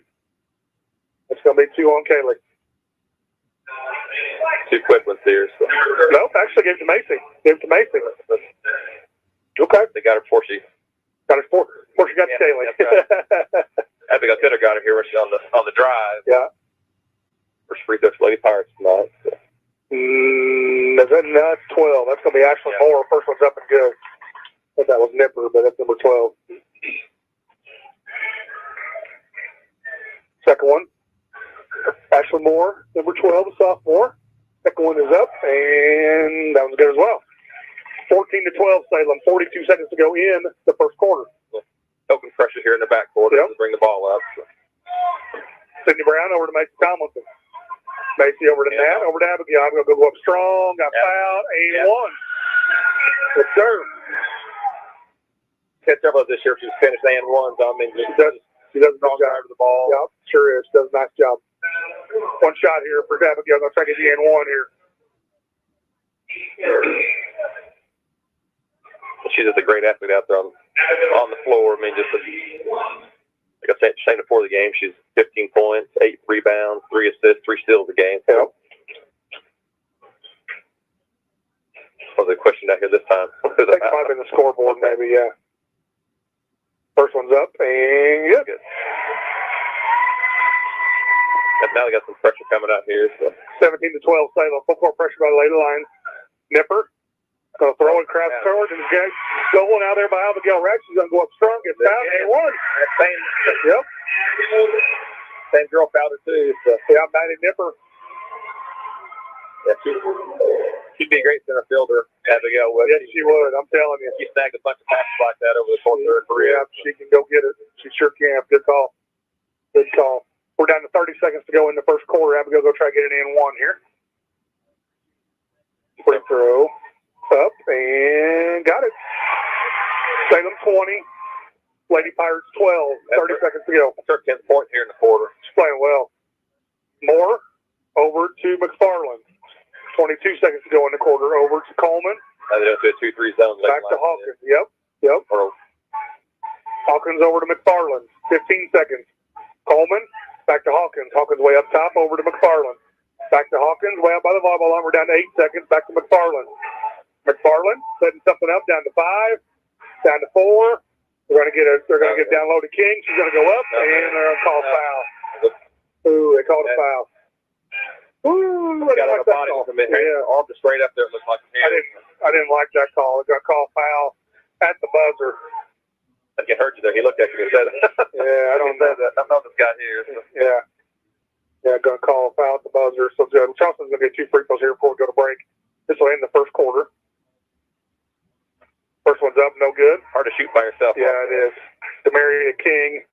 It's going to be 2 on Kaylee. 2 quick ones here. So. Nope, actually gave it to Macy. Okay. They got her before she got she got to Kaylee. Right. Abigail could have got her here when she's on the drive. Yeah. First free throw for Lady Pirates tonight. So. That's 12. That's going to be Ashley Moore. First one's up and good. I thought that was Nipper, but that's number 12. Second one. Ashley Moore, number 12, a sophomore. Second one is up, and that was good as well. 14-12 Salem. 42 seconds to go in the first quarter. Open pressure here in the backcourt to bring the ball up. So. Sydney Brown over to Macy Tomlinson. Macy over to Nat, over to Abigail. I'm going to go up strong. Got fouled. 8-1. Yes, sir. Had several this year. She's finished and 1. So I mean, She does a good job. Drive to the ball. Yep, sure is. Does a nice job. One shot here for Abigail. Going to try to get the N1 here. She's just a great athlete out there on the floor. I mean, just like I said, saying before the game, she's 15 points, 8 rebounds, 3 assists, 3 steals a game. Yep. Was a question out here this time? I think it might have been the scoreboard, maybe, yeah. First one's up, and good. And now they got some pressure coming out here. So. 17-12, Salem. Full court pressure by the Lady Lions. Nipper. Going to throw it, crowd forward, and the going out there by Abigail Rex. She's going to go up strong, get fouled, and one. Yep. Same girl fouled her, too. So. Yeah, Maddie Nipper. Yeah, she'd be a great center fielder, Abigail would. Yes, she would. I'm telling you. She snagged a bunch of passes like that over the course of her career. Yeah, she can go get it. She sure can. Good call. Good call. We're down to 30 seconds to go in the first quarter. Abigail go try to get it in one here. Free throw. Up and got it. Salem 20. Lady Pirates 12. 30 seconds to go. That's her 10th point here in the quarter. She's playing well. Moore over to McFarland. 22 seconds to go in the quarter. Over to Coleman. They don't do a 2-3 zone. Back to Hawkins. Yep. Hawkins over to McFarland. 15 seconds. Coleman. Back to Hawkins. Hawkins way up top. Over to McFarland. Back to Hawkins. Way out by the volleyball line. We're down to 8 seconds. Back to McFarland. McFarland setting something up. Down to 5. Down to 4. They're going to get down low to King. She's going to go up, and they're going to call foul. Ooh, they called a foul. Ooh, got her body from it. Yeah. Arm just straight up there. Looks like I didn't like that call. It got called foul at the buzzer. I think it hurt you there. He looked at you and said, "Yeah, I don't know that. I know this guy here." So. Yeah, going to call a foul at the buzzer. So Charleston's going to get 2 free throws here before we go to break. This will end the first quarter. First one's up, no good. Hard to shoot by yourself. Yeah, it is. Demaria King,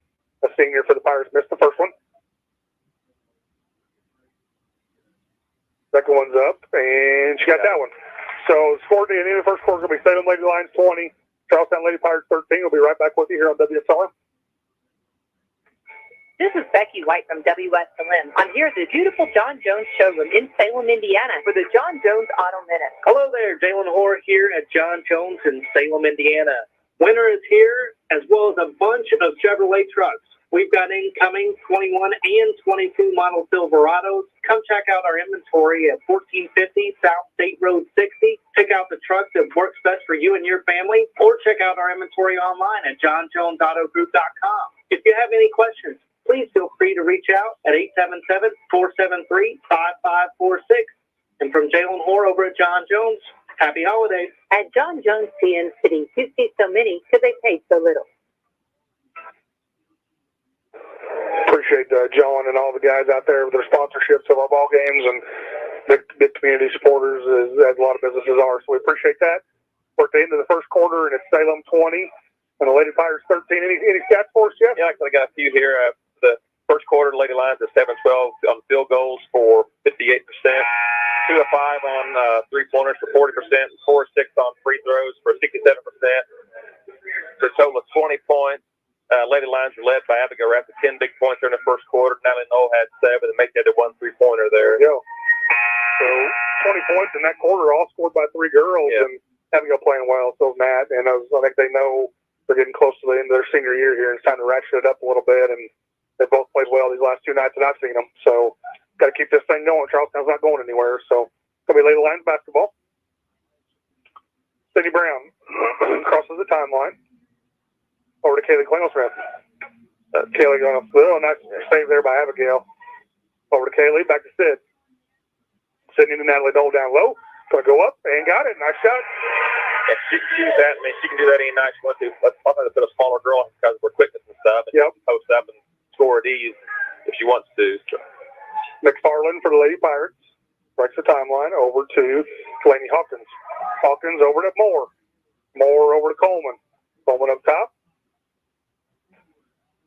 a senior for the Pirates, missed the first one. Second one's up, and she got that one. So score at the end of the first quarter is going to be Salem Lady Lions 20, Charlestown Lady Pirates 13. We'll be right back with you here on WSLM. This is Becky White from Wslm. I'm here at the beautiful John Jones showroom in Salem, Indiana for the John Jones Auto Minute. Hello there, Jalen Hoare here at John Jones in Salem, Indiana. Winter is here, as well as a bunch of Chevrolet trucks. We've got incoming 21 and 22 model Silverados. Come check out our inventory at 1450 South State Road 60. Pick out the truck that works best for you and your family, or check out our inventory online at johnjonesautogroup.com. If you have any questions, please feel free to reach out at 877-473-5546. And from Jalen Hoare over at John Jones, happy holidays. At John Jones CN City, you see so many because they pay so little. Appreciate John and all the guys out there with their sponsorships of our ball games and big community supporters, as a lot of businesses are. So we appreciate that. We're at the end of the first quarter, and it's Salem 20 and the Lady Pirates 13. Any stats for us, Jeff? Yeah, I got a few here. The first quarter, Lady Lions are 7-12 on field goals for 58%, 2 of 5 on three-pointers for 40%, 4 of 6 on free throws for 67%. For a total of 20 points. Lady Lions were led by Abigail Rapp with 10 big points during the first quarter. Natalie Knoll had 7, and Make that 1 3-pointer there. There you go. So 20 points in that quarter, all scored by 3 girls, and Abigail playing well. So Matt, and I think they know they're getting close to the end of their senior year here, and it's time to ratchet it up a little bit. And they both played well these last 2 nights that I've seen them. So got to keep this thing going. Charlestown's not going anywhere. So it's going to be Lady Lions basketball. Cindy Brown crosses the timeline. Over to Kaylee Klingelsmith. Kaylee going up. Oh, nice save there by Abigail. Over to Kaylee. Back to Sid. Sydney to Natalie Dole down low. Going to go up and got it. Nice shot. Yeah, she can do that. I mean, she can do that any night she wants to. Let's put a smaller girl because we're quickness and stuff. And post up and score at ease if she wants to. So. McFarland for the Lady Pirates. Breaks the timeline over to Delaney Hawkins. Hawkins over to Moore. Moore over to Coleman. Coleman up top.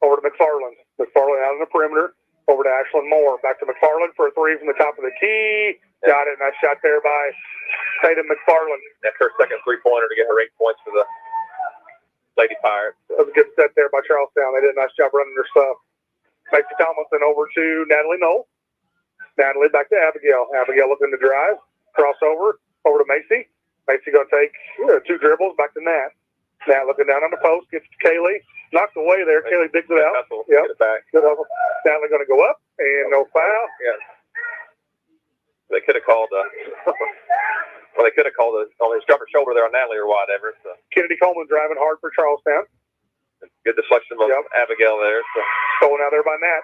Over to McFarland. McFarland out on the perimeter. Over to Ashlyn Moore. Back to McFarland for a 3 from the top of the key. Got it. Nice shot there by Tatum McFarland. That's her second 3-pointer to get her 8 points for the Lady Pirates. That was a good set there by Charlestown. They did a nice job running their stuff. Macy Tomlinson over to Natalie Knoll. Natalie back to Abigail. Abigail looking to drive. Crossover over to Macy. Macy going to take 2 dribbles back to Nat. Nat looking down on the post. Gets to Kaylee. Knocked away there. Kaylee digs it out. Yep. Yep. Get it back. Good hustle. Natalie going to go up and no foul. Yeah. They could have called well, they could have called on his jumper shoulder there on Natalie or whatever. So. Kennedy Coleman driving hard for Charlestown. Good deflection of Abigail there. So. Stolen out there by Nat.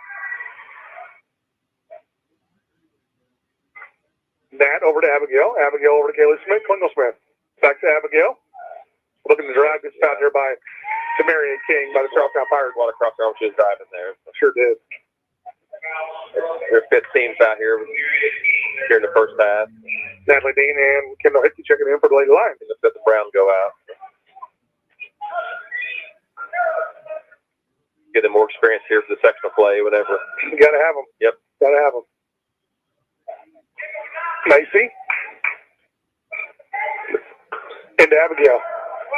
Nat over to Abigail. Abigail over to Kaylee Smith. Klingel Smith. Back to Abigail. Looking to drive. Gets found there by Demaria King by the Charlestown Pirates. A lot of cross arm she was driving there. So. Sure did. There's 5 teams out here in the first half. Natalie Dean and Kendall Hickey checking in for the Lady Lions. Let's let the Browns go out. Get them more experience here for the sectional play, whatever. You got to have them. Yep. Got to have them. Macy. Into Abigail.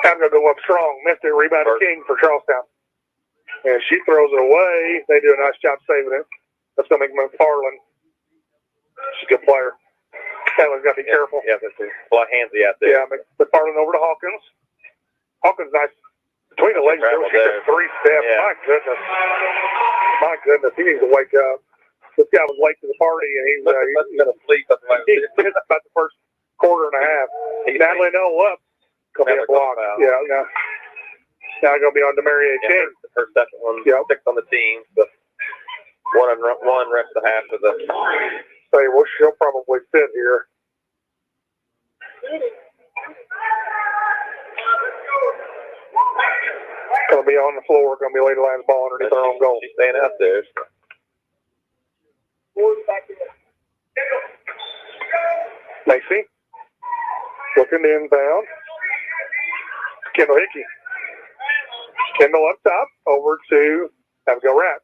Abigail go up strong. Missed it. Rebound to King for Charlestown. And she throws it away. They do a nice job saving it. That's going to make McFarland. She's a good player. Taylor's got to be careful. Yeah, that's a lot handsy out there. Yeah, McFarland over to Hawkins. Hawkins, nice. Between the legs, she took 3 steps. Yeah. My goodness. My goodness. He needs to wake up. This guy was late to the party, and he's going to sleep. He missed about the first quarter and a half. Natalie Noel up. Going to be a block. Yeah. Now going to be on Demaria King. Her second one. Yep. 6 on the team. But one rest of the half of the. Say, well, she'll probably sit here. Going to be on the floor. Going to be Lady Lions ball underneath her own goal. She's staying out there. So. Macy. Looking to inbound. Kendall Hickey. Kendall up top. Over to Abigail Rapp.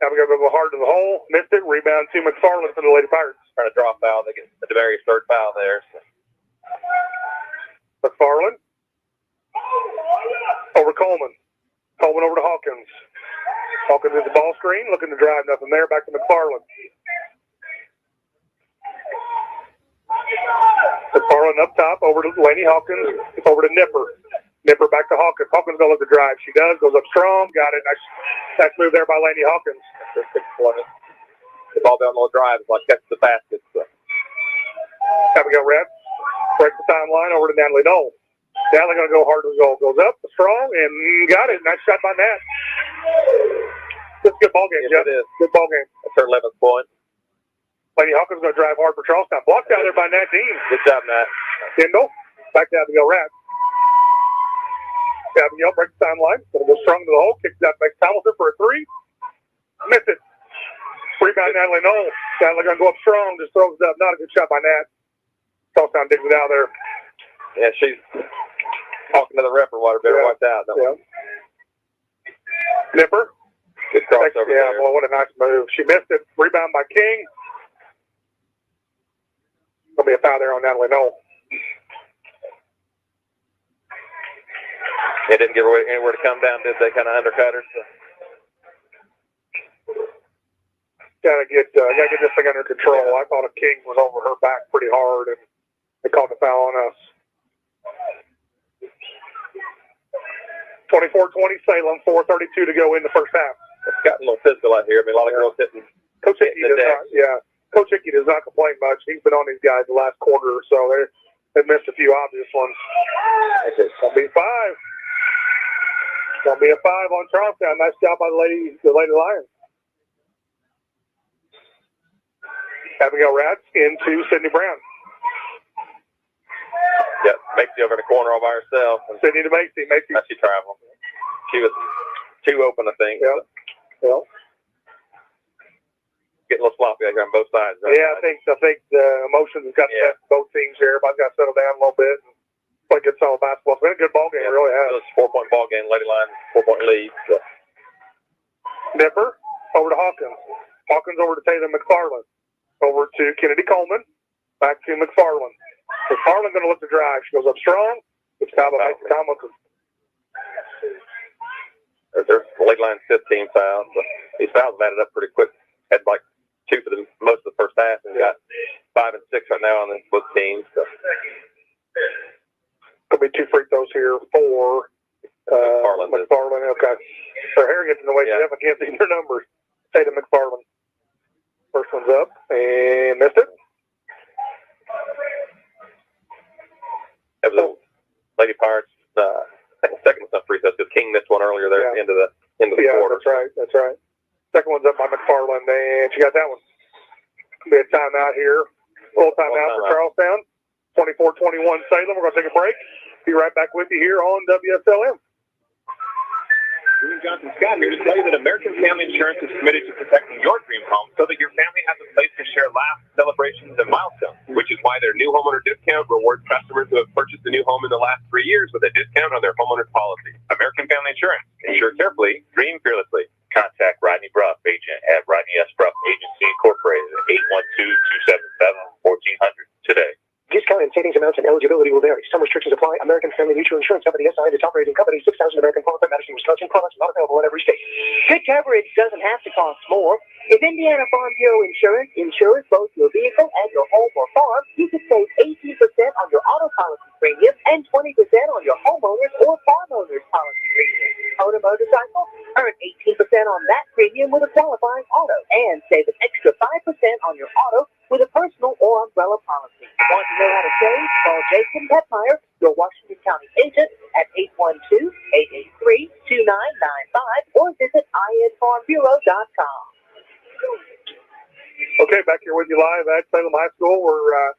Abigail go hard to the hole. Missed it. Rebound to McFarland for the Lady Pirates. Trying to draw a foul. They get the Demaria's 3rd foul there. So. McFarland. Over Coleman. Coleman over to Hawkins. Hawkins is the ball screen. Looking to drive. Nothing there. Back to McFarland. McFarland up top. Over to Laney Hawkins. Over to Nipper. Nipper back to Hawkins. Hawkins going to look to drive. She does. Goes up strong. Got it. Nice move there by Laney Hawkins. The ball down the drive is like catches the basket. So. Abigail Rapp. Breaks the timeline over to Natalie Knoll. Natalie going to go hard to the goal. Goes up strong and got it. Nice shot by Nat. It's a good ball game, Yes, Jeff. it is. Good ball game. That's her 11th point. Lady Hawkins going to drive hard for Charlestown. Blocked out there by Nat Dean. Good job, Nat. Kendall. Back to Abigail Rapp. Abigail breaks the timeline. Going to go strong to the hole. Kicks out back to Hamilton for a 3. Missed it. Rebound Natalie Knoll. Natalie going to go up strong. Just throws it up. Not a good shot by Nat. Charlestown digs it out there. Yeah, she's talking to the ref or whatever. Better watch out. Yeah. Nipper. Good crossover there. Boy, what a nice move. She missed it. Rebound by King. Going to be a foul there on Natalie Knoll. They didn't give her anywhere to come down, did they? Kind of undercut her. So. Gotta get this thing under control. I thought King was over her back pretty hard, and they called the foul on us. 24-20 Salem, 4:32 to go in the first half. It's gotten a little physical out here. I mean, a lot of girls hitting. Coach Hickey Coach Hickey does not complain much. He's been on these guys the last quarter or so. They've missed a few obvious ones. It's gonna be 5. It's gonna be a 5 on Charlestown. Nice job by the Lady Lions. Abigail Ratz into Sydney Brown. Yeah, Macy over in the corner all by herself. Sydney to Macy. As she traveled. She was too open, I think. Yeah. So. Getting a little sloppy out here on both sides. Right? Yeah, I think the emotions have got to set both teams here. Everybody's got to settle down a little bit and play good solid basketball. It's been a good ball game. It really has. It was a 4-point ball game. Lady Lions 4-point lead. So. Nipper over to Hawkins. Hawkins over to Taylor McFarland. Over to Kennedy Coleman. Back to McFarland. McFarland going to look to drive. She goes up strong. Good job by Mason Tomlinson. There's late line 15 fouls. But these fouls have added up pretty quick. Had like 2 for most of the first half, and got 5 and 6 right now on both teams. So. Could be 2 free throws here for McFarland. Okay. So Harrigan's in the way. Yeah. I can't see their numbers. Say to McFarland. First one's up and missed it. That was Lady Pirates. I think the second one's not free throws because King missed one earlier there at the end of the quarter. That's right. Second one's up by McFarland, and she got that one. Be a timeout here. Full timeout for Charlestown. 24-21 Salem. We're going to take a break. Be right back with you here on WSLM. William Johnson Scott here to tell you that American Family Insurance is committed to protecting your dream home so that your family has a place to share laughs, celebrations, and milestones, which is why their new homeowner discount rewards customers who have purchased a new home in the last 3 years with a discount on their homeowner's policy. American Family Insurance. Insure carefully, dream fearlessly. Contact Rodney Bruff, agent at Rodney S. Bruff Agency Incorporated, 812-277-1400 today. Discount and savings amounts and eligibility will vary. Some restrictions apply. American Family Mutual Insurance Company, SI, its operating company, 6,000 American Qualified Madison, Wisconsin. Products not available in every state. Good coverage doesn't have to cost more. If Indiana Farm Bureau Insurance insures both your vehicle and your home or farm, you can save 18% on your auto policy premium and 20% on your homeowner's or farm owner's policy premium. Own a motorcycle? Earn 18% on that premium with a qualifying auto and save an extra 5% on your auto with a personal or umbrella policy. Want to know how to save? Call Jason Petmeyer, your Washington County agent, at 812-883-2995 or visit infarmbureau.com. Okay, back here with you live at Salem High School. We're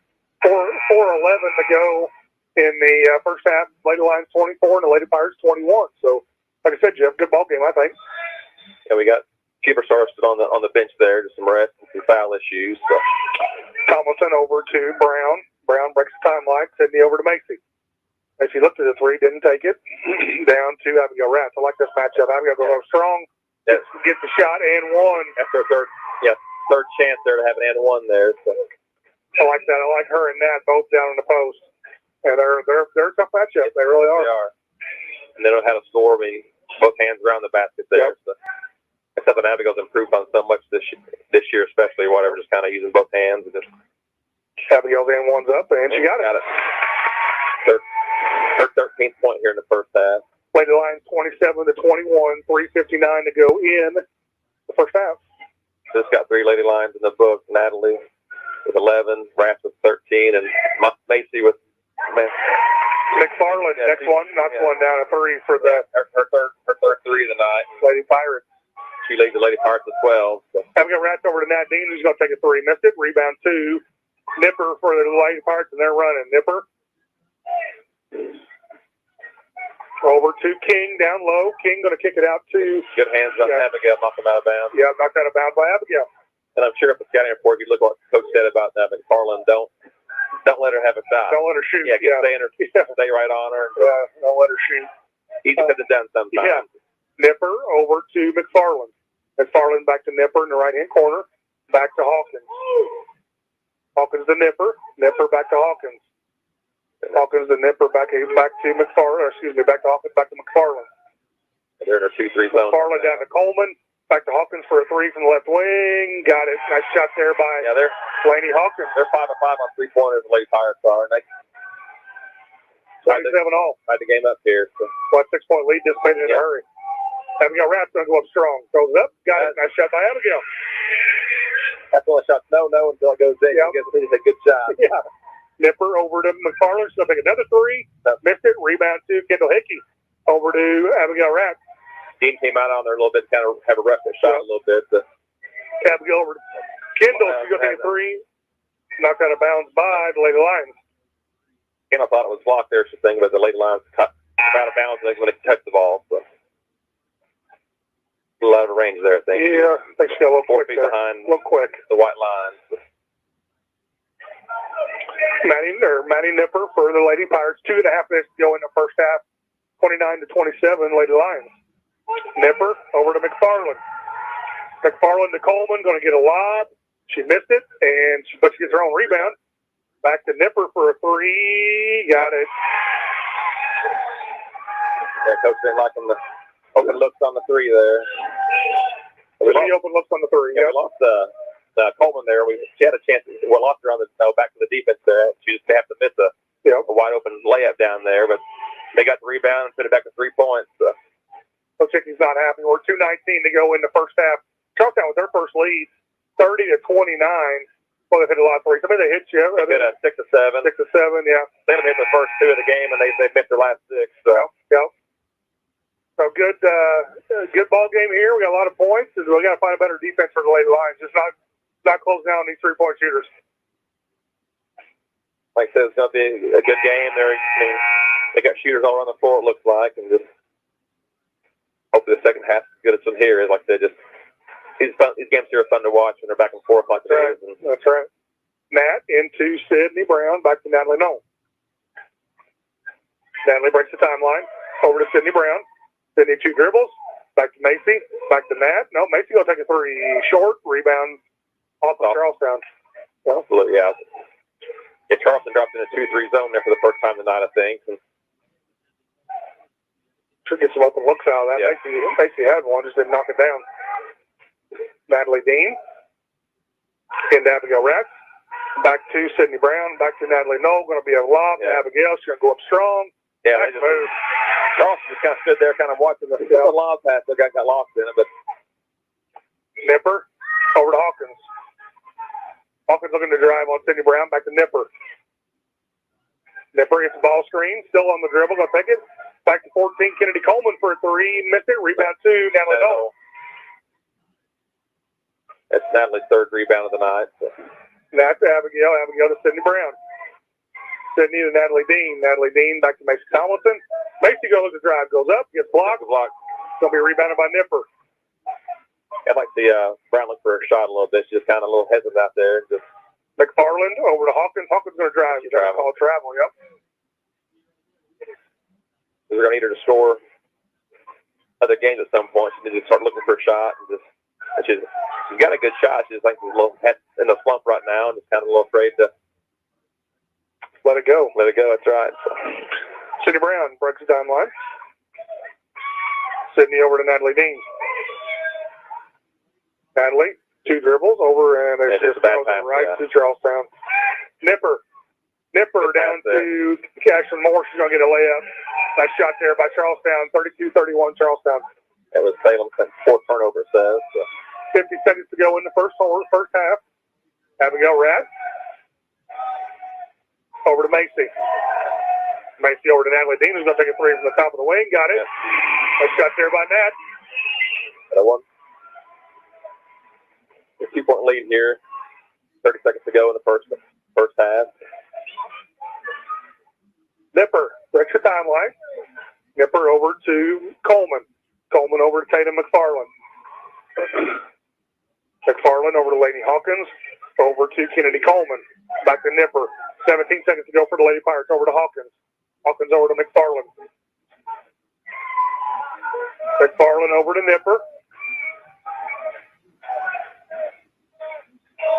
4:11 to go in the first half. Lady Lions 24 and the Lady Pirates 21. So, like I said, Jeff, good ball game, I think. Yeah, we got Keeper Stars on the bench there, just some rest and some foul issues. So. Tomlinson over to Brown. Brown breaks the timeline. Sydney over to Macy. Macy looked at the three, didn't take it. Down to Abigail Ratz. I like this matchup. Abigail goes strong. Yes. Gets the shot and one. After a third chance there to have an and one there. So. I like that. I like her and Nat both down in the post. And they're a tough matchup. They really are. They are. And they don't have a score. I mean, both hands around the basket there. Yep. So. That's something Abigail's improved on so much this year, especially whatever, just kind of using both hands. And just Abigail's and one's up, and she got it. Her 13th point here in the first half. Lady Lions 27-21, 3:59 to go in the first half. Just got 3 Lady Lions in the book. Natalie with 11, Rath with 13, and Macy with McFarland, next one, knocks one down, a 3 for the her third 3 of the night. Lady Pirates. She leads the Lady Pirates with 12. So. Abigail Ratz over to Nadine, who's going to take a 3. Missed it. Rebound 2. Nipper for the Lady Pirates, and they're running. Nipper. Over to King, down low. King going to kick it out to... Good hands by Abigail, knocked them out of bounds. Yeah, knocked out of bounds by Abigail. And I'm sure if the scouting report, you look what Coach said about that, McFarland, don't let her have a shot. Don't let her shoot. Yeah, stay right on her. Yeah, don't let her shoot. Easy to have done sometimes. Yeah. Nipper over to McFarland. McFarland back to Nipper in the right-hand corner. Back to Hawkins. Hawkins to Nipper. Nipper back to Hawkins. Hawkins to Nipper back to McFarland. Back to Hawkins, back to McFarland. They're in our 2-3 zone. McFarland down to Coleman. Back to Hawkins for a 3 from the left wing. Got it. Nice shot there by Laney Hawkins. They're 5 of 5 on 3-pointers. The Lady Pirates are. And they 27 all. Tied the game up here. So. 6-point lead dissipated in a hurry. Abigail Rath's going to go up strong. Throws it up. Got it. Nice shot by Abigail. That's one shot. No, until it goes in. Yeah. It's a good shot. Yeah. Nipper over to McFarland. She'll take another 3. Missed it. Rebound to Kendall Hickey. Over to Abigail Rath. Dean came out on there a little bit, kind of have a rough shot a little bit. Abigail over to Kendall. She's going to take a 3. Knocked out of bounds by the Lady Lions. Kendall thought it was blocked there, she's thinking, but the Lady Lions cut out of bounds when they touched the ball. So. A lot of range there, I think. Yeah, I think she's got a little 4 quick feet there. behind a little quick. The white lines. Maddie Nipper for the Lady Pirates. 2.5 minutes to go in the first half. 29-27, Lady Lions. Nipper over to McFarland. McFarland to Coleman, going to get a lob. She missed it, but she gets her own rebound. Back to Nipper for a 3. Got it. Yeah, coach didn't like the open looks on the three there. We lost, open looks on the three. Yeah, we lost Coleman there. She had a chance. We lost her on the back to the defense there. She just have to miss a wide open layup down there, but they got the rebound and put it back to 3 points. Coach Hickey's not happy. We're 2:19 to go in the first half. Charlestown with their first lead, 30-29. Well, they've hit a lot of threes. I mean, they hit you. They hit 6 or 7. 6 or 7, yeah. They haven't hit the first 2 of the game, and they missed their last 6. So. Yeah. So good ball game here. We got a lot of points. We got to find a better defense for the late lines. Just not closing down these 3-point shooters. Like I said, it's going to be a good game. They got shooters all around the floor, it looks like, and just hopefully the second half is as good as from here. Like I said, these games here are fun to watch when they're back and forth like it is. That's right. Matt into Sydney Brown, back to Natalie Knoll. Natalie breaks the timeline. Over to Sydney Brown. Sydney 2 dribbles. Back to Macy. Back to Matt. No, Macy going to take a 3 short. Rebound off of Charlestown. Well, yeah. Yeah, Charleston dropped in a 2-3 zone there for the first time tonight, I think. And should get some open looks out of that. Yeah. Macy had one, just didn't knock it down. Natalie Dean. Into Abigail Rex. Back to Sydney Brown. Back to Natalie Knoll. Going to be a lob to Abigail. She's going to go up strong. Yeah, Charleston just kind of stood there kind of watching the lob pass. They got lost in it, but Nipper over to Hawkins. Hawkins looking to drive on Sydney Brown. Back to Nipper. Nipper gets the ball screen. Still on the dribble. Going to take it. Back to 14. Kennedy Coleman for a 3. Missed it. Rebound 2. Natalie Knoll. That's Natalie's 3rd rebound of the night. So. That's Abigail. Abigail to Sydney Brown. Sydney to Natalie Dean. Natalie Dean back to Macy Tomlinson. Macy goes to drive. Goes up. Gets blocked. Going to be rebounded by Nipper. I'd like to see Brown look for a shot a little bit. She's just kind of a little hesitant out there. Just McFarland over to Hawkins. Hawkins going to drive. Call travel. Yep. We're going to need her to score other games at some point. She needs to start looking for a shot. And she's got a good shot. She's like a little in the slump right now, and just kind of a little afraid to let it go. Let it go. That's right. So. Sydney Brown breaks the timeline. Sydney over to Natalie Dean. Natalie, 2 dribbles over, and there's just right to Charlestown. Nipper down to Ashton Moore. She's going to get a layup. Nice shot there by Charlestown. 32-31 Charlestown. That was Salem's 4th turnover, it says. So. 50 seconds to go in the first half. Abigail Ratt. Over to Macy. Macy over to Natalie Dean, who's going to take a 3 from the top of the wing. Got it. Nice shot there by Nat. That one. A 2-point lead here. 30 seconds to go in the first half. Nipper breaks the timeline. Nipper over to Coleman. Coleman over to Tatum McFarland. McFarland over to Lady Hawkins. Over to Kennedy Coleman. Back to Nipper. 17 seconds to go for the Lady Pirates. Over to Hawkins. Hawkins over to McFarland. McFarland over to Nipper.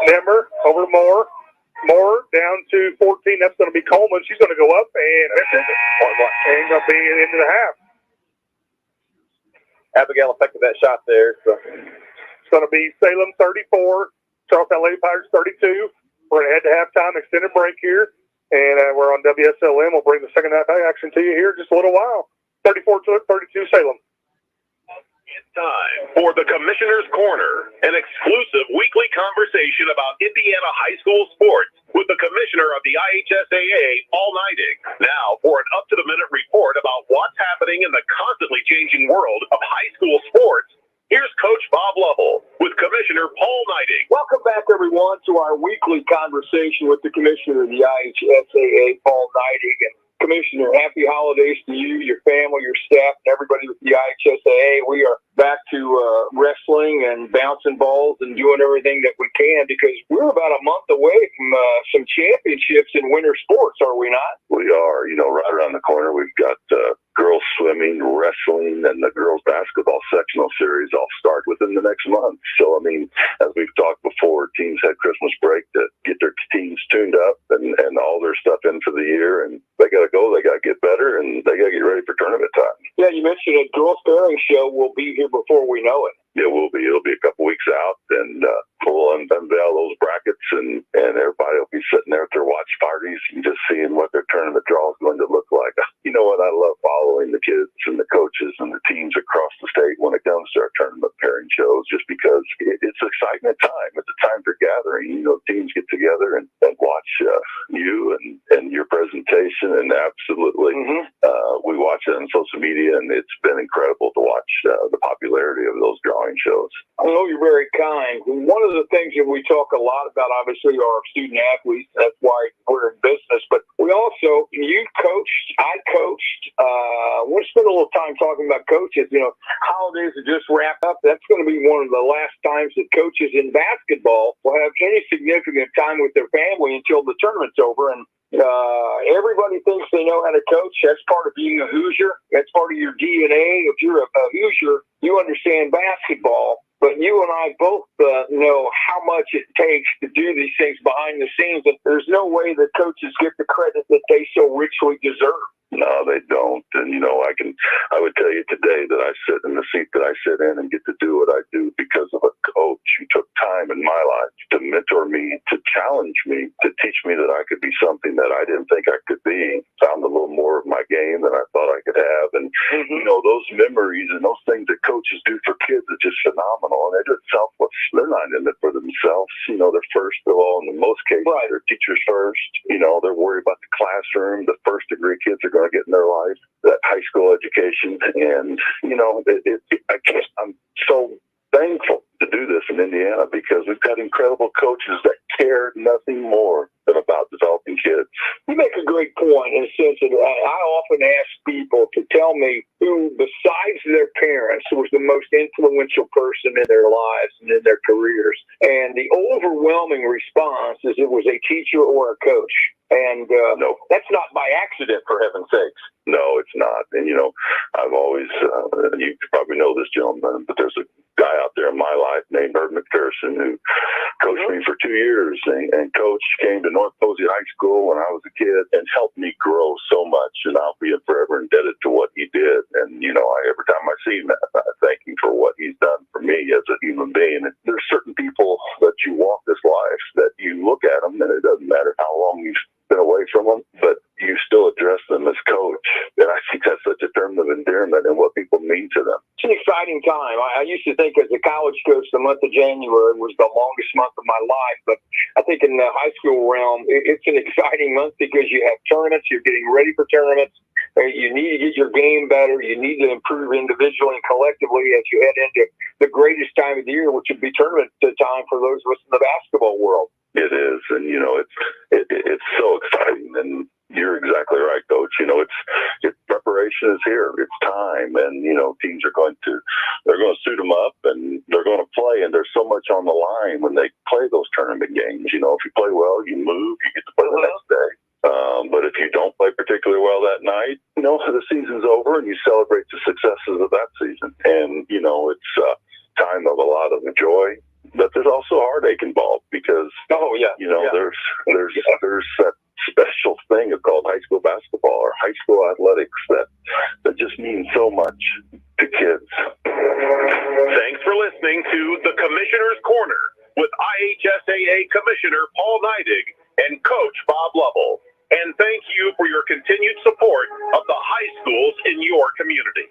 Nipper over to Moore. Moore down to 14. That's going to be Coleman. She's going to go up and miss it. And going to be into the half. Abigail affected that shot there. So. It's going to be Salem 34, Charlestown Lady Pirates 32. We're going to head to halftime, extended break here, and we're on WSLM. We'll bring the second half action to you here in just a little while. 34-32 Salem. It's time for the Commissioner's Corner, an exclusive weekly conversation about Indiana high school sports with the Commissioner of the IHSAA, Paul Neidig. Now for an up-to-the-minute report about what's happening in the constantly changing world of high school sports. Here's Coach Bob Lovell with Commissioner Paul Neidig. Welcome back, everyone, to our weekly conversation with the Commissioner of the IHSAA, Paul Neidig. And Commissioner, happy holidays to you, your family, your staff, and everybody with the IHSAA. We are back to wrestling and bouncing balls and doing everything that we can because we're about a month away from some championships in winter sports, are we not? We are. Right around the corner. We've got girls swimming, wrestling, and the girls basketball sectional series all start within the next month. So, I mean, as we've talked before, teams had Christmas break to get their teams tuned up and all their stuff in for the year, and they got to go, they got to get better, and they got to get ready for tournament time. Yeah, you mentioned a girls pairing show will be here before we know it. It will be. It'll be a couple weeks out, and we'll unveil those brackets, and everybody will be sitting there at their watch parties and just seeing what their tournament draw is going to look like. You know what? I love following the kids and the coaches and the teams across the state when it comes to our tournament pairing shows, just because it's an excitement time. It's a time for gathering. You know, teams get together and watch you and your presentation, and absolutely, we watch it on social media, and it's been incredible to watch the popularity of those drawing shows. I know you're very kind. One of the things that we talk a lot about, obviously, are our student athletes. That's why we're in business. But we also, you coached, I coached. We'll spend a little time talking about coaches. You know, holidays are just wrapped up. That's going to be one of the last times that coaches in basketball will have any significant time with their family until the tournament's over. And everybody thinks they know how to coach. That's part of being a Hoosier. That's part of your DNA. If you're a Hoosier, you understand basketball. But you and I both know how much it takes to do these things behind the scenes. And there's no way that coaches get the credit that they so richly deserve. No, they don't. And, you know, I would tell you today that I sit in the seat that I sit in and get to do what I do because of a coach who took time in my life to mentor me, to challenge me, to teach me that I could be something that I didn't think I could be, found a little more of my game than I thought I could have. And, you know, those memories and those things that coaches do for kids are just phenomenal. And they're just selfless. They're not in it for themselves. You know, they're first of all, in most cases, they're teachers first. You know, they're worried about the classroom. The first degree kids are going to get in their life, that high school education. And, you know, I'm so thankful to do this in Indiana because we've got incredible coaches that care nothing more than about developing kids. You make a great point in the sense that I often ask people to tell me who, besides their parents, was the most influential person in their lives and in their careers. And the overwhelming response is it was a teacher or a coach. And no, that's not by accident, for heaven's sakes. No, it's not. And, you know, I've always, you probably know this gentleman, but there's a guy out there in my life named Herb McPherson who coached me for 2 years. And Coach came to North Posey High School when I was a kid and helped me grow so much. And I'll be forever indebted to what he did. And, you know, every time I see him, I thank him for what he's done for me as a human being. And there's certain people that you walk this life that you look at them and it doesn't matter how long you've been away from them, but you still address them as coach. And I think that's such a term of endearment and what people mean to them. It's an exciting time. I used to think as a college coach, the month of January was the longest month of my life. But I think in the high school realm, it's an exciting month because you have tournaments. You're getting ready for tournaments. You need to get your game better. You need to improve individually and collectively as you head into the greatest time of the year, which would be tournament time for those of us in the basketball world. It is, and you know, it's so exciting, and you're exactly right, Coach. You know, it's preparation is here. It's time, and you know, teams are going to suit them up, and they're going to play, and there's so much on the line when they play those tournament games. You know, if you play well, you move, you get to play the next day. But if you don't play particularly well that night, you know, the season's over, and you celebrate the successes of that season. And you know, it's a time of a lot of joy. But there's also heartache involved because, there's that special thing called high school basketball or high school athletics that just means so much to kids. Thanks for listening to the Commissioner's Corner with IHSAA Commissioner Paul Neidig and Coach Bob Lovell. And thank you for your continued support of the high schools in your community.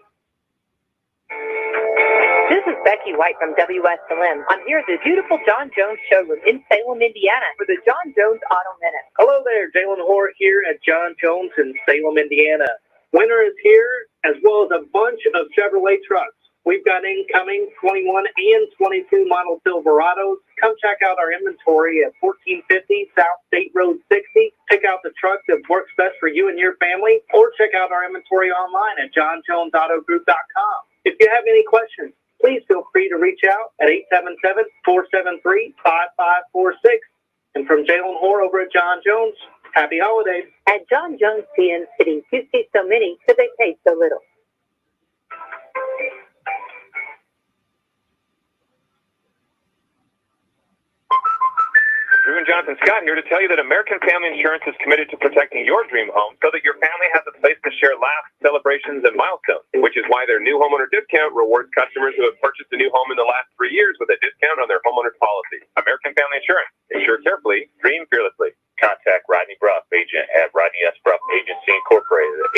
This is Becky White from Wslm. I'm here at the beautiful John Jones showroom in Salem, Indiana for the John Jones Auto Minute. Hello there, Jalen Hoare here at John Jones in Salem, Indiana. Winter is here, as well as a bunch of Chevrolet trucks. We've got incoming 21 and 22 model Silverados. Come check out our inventory at 1450 South State Road 60. Pick out the truck that works best for you and your family, or check out our inventory online at johnjonesautogroup.com. If you have any questions, please feel free to reach out at 877-473-5546. And from Jalen Hoare over at John Jones, Happy holidays. At John Jones PN City, you see so many because they pay so little. Drew and Jonathan Scott here to tell you that American Family Insurance is committed to protecting your dream home so that your family has a place to share laughs, celebrations, and milestones, which is why their new homeowner discount rewards customers who have purchased a new home in the last 3 years with a discount on their homeowner's policy. American Family Insurance. Insure carefully, dream fearlessly. Contact Rodney Bruff, agent at Rodney S. Bruff Agency Incorporated at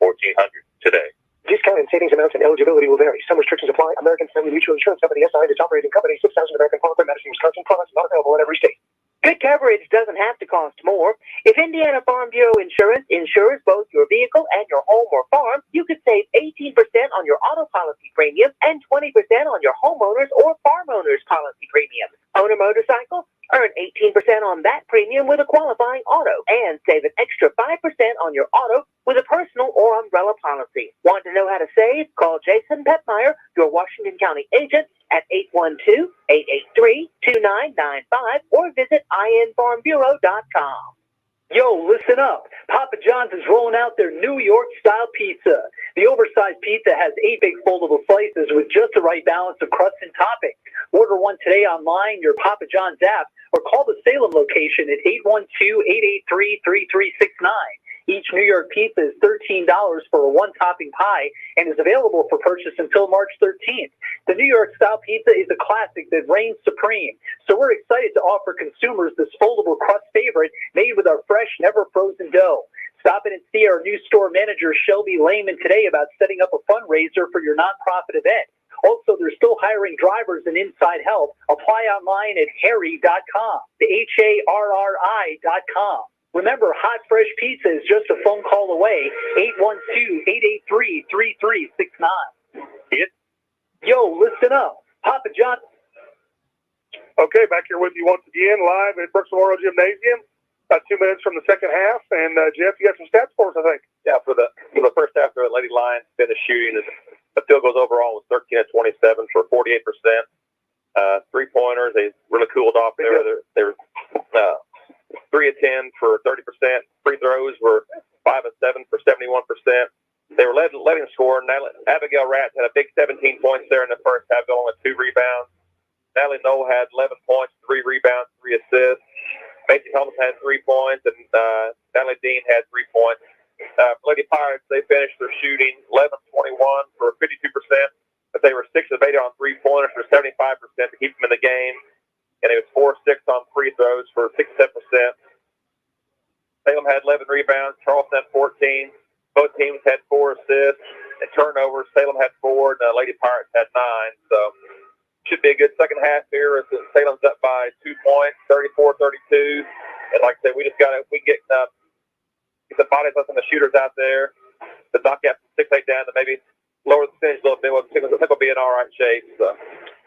812-277-1400 today. Discount and savings amounts and eligibility will vary. Some restrictions apply. American Family Mutual Insurance Company, SI, and its operating company, 6,000 American Parkway, Madison, Wisconsin. Products not available in every state. Good coverage doesn't have to cost more. If Indiana Farm Bureau Insurance insures both your vehicle and your home or farm, you could save 18% on your auto policy premium and 20% on your homeowners or farm owners policy premium. Own a motorcycle? Earn 18% on that premium with a qualifying auto and save an extra 5% on your auto with a personal or umbrella policy. Want to know how to save? Call Jason Petmeyer, your Washington County agent, at 812-883-2995 or visit infarmbureau.com. Yo, listen up. Papa John's is rolling out their New York-style pizza. The oversized pizza has 8 big foldable slices with just the right balance of crust and topping. Order one today online, your Papa John's app, or call the Salem location at 812-883-3369. Each New York pizza is $13 for a one-topping pie and is available for purchase until March 13th. The New York-style pizza is a classic that reigns supreme, so we're excited to offer consumers this foldable crust favorite made with our fresh, never-frozen dough. Stop in and see our new store manager, Shelby Lehman, today about setting up a fundraiser for your nonprofit event. Also, they're still hiring drivers and inside help. Apply online at harry.com, the HARRI.com. Remember, hot, fresh pizza is just a phone call away, 812-883-3369. Yo, listen up. Papa John. Okay, back here with you once again, live at Brooks Memorial Gymnasium. About 2 minutes from the second half. And, Jeff, you got some stats for us, I think. Yeah, for the first half, the Lady Lions finished shooting. The field goals overall was 13 of 27 for 48%. Three-pointers, they really cooled off there. They were 3 of 10 for 30%. Free throws were 5 of 7 for 71%. They were letting them score. Abigail Ratz had a big 17 points there in the first half, going with 2 rebounds. Natalie Knoll had 11 points, 3 rebounds, 3 assists. Macy Helms had 3 points, and Natalie Dean had 3 points. Lady Pirates, they finished their shooting 11-21 for 52%, but they were 6 of 8 on 3-pointers for 75% to keep them in the game. And it was 4-6 on free throws for 67%. Salem had 11 rebounds. Charlestown had 14. Both teams had 4 assists and turnovers. Salem had 4, and Lady Pirates had 9. So should be a good second half here. Salem's up by 2 points, 34-32. And like I said, we just got to get the bodies less than the shooters out there. The knock out from 6-8 down to maybe lower the percentage a little bit. I think we'll be in all right shape. So.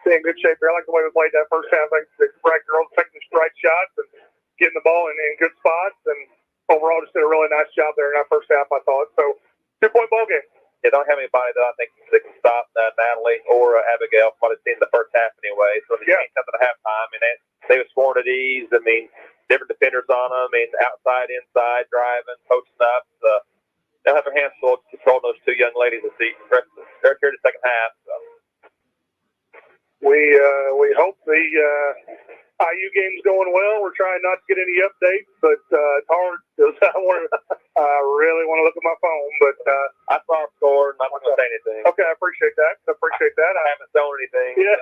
In good shape here. I like the way we played that first half. I think the right girls taking the right shots and getting the ball in good spots. And overall, just did a really nice job there in that first half, I thought. So, 2-point ball game. Yeah, don't have anybody that I think that can stop Natalie or Abigail from what I've seen in the first half anyway. So, they changed something at halftime. And they were scoring at ease. I mean, different defenders on them. I mean, outside, inside, driving, posting up. They'll have their hands full controlling those 2 young ladies this season. They're here in the second half. So. We hope the IU game's going well. We're trying not to get any updates, but it's hard because I really want to look at my phone. But I saw a score, and I'm not going to say anything. Okay, I appreciate that. I haven't shown anything. Yeah,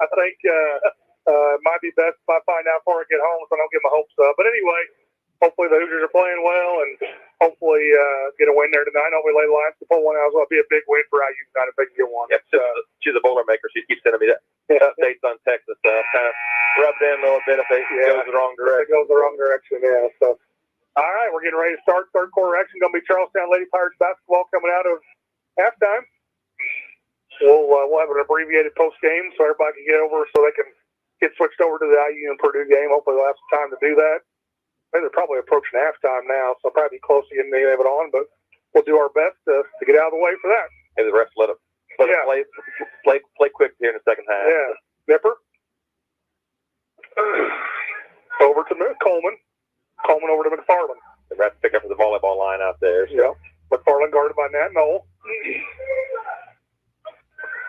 I think it might be best if I find out before I get home, so I don't get my hopes up. But anyway, hopefully the Hoosiers are playing well, and hopefully get a win there tonight. Hopefully Lady Lions can pull one out. It'll be a big win for IU tonight if they can get one. Yep, she's a bowler maker. She keeps sending me updates on Texas. Kind of rubbed in a little bit if it goes the wrong direction. If it goes the wrong direction, yeah. So, all right, we're getting ready to start third quarter action. Going to be Charlestown Lady Pirates basketball coming out of halftime. We'll have an abbreviated post game so everybody can get over so they can get switched over to the IU and Purdue game. Hopefully they'll have some time to do that. They're probably approaching halftime now, so probably close to getting it on, but we'll do our best to get out of the way for that. And the refs let them play quick here in the second half. Yeah. Nipper. Over to Coleman. Coleman over to McFarland. The rest pick up for the volleyball line out there. So. Yep. McFarland guarded by Nat Knoll.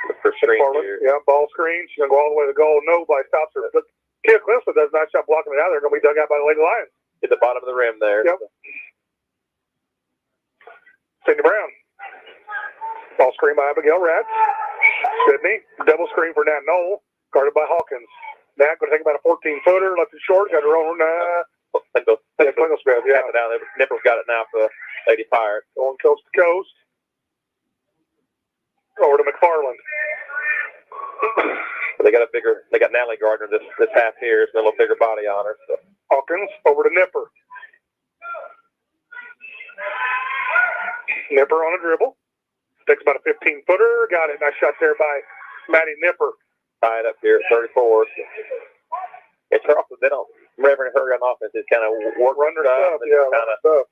Look for screen here. Yeah, ball screen. She's going to go all the way to the goal. Nobody stops her. But Kia Clifton does a nice job blocking it out. They're going to be dug out by the Lady Lions. Hit the bottom of the rim there. Yep. Sydney Brown. Ball screen by Abigail Ratz. Sydney. Double screen for Nat Knoll. Guarded by Hawkins. Nat going to take about a 14-footer. Left it short. Got her own. Clingel Smith. Yeah. Nipper's got it now for Lady Pirates. Going coast to coast. Over to McFarland. They got Natalie Gardner this half here. It's a little bigger body on her. So. Hawkins over to Nipper. Nipper on a dribble. Takes about a 15-footer. Got it. Nice shot there by Maddie Nipper. Tied up here at 34. It's Charleston. They don't remember hurry on offense. It's kind of work run their stuff. Yeah,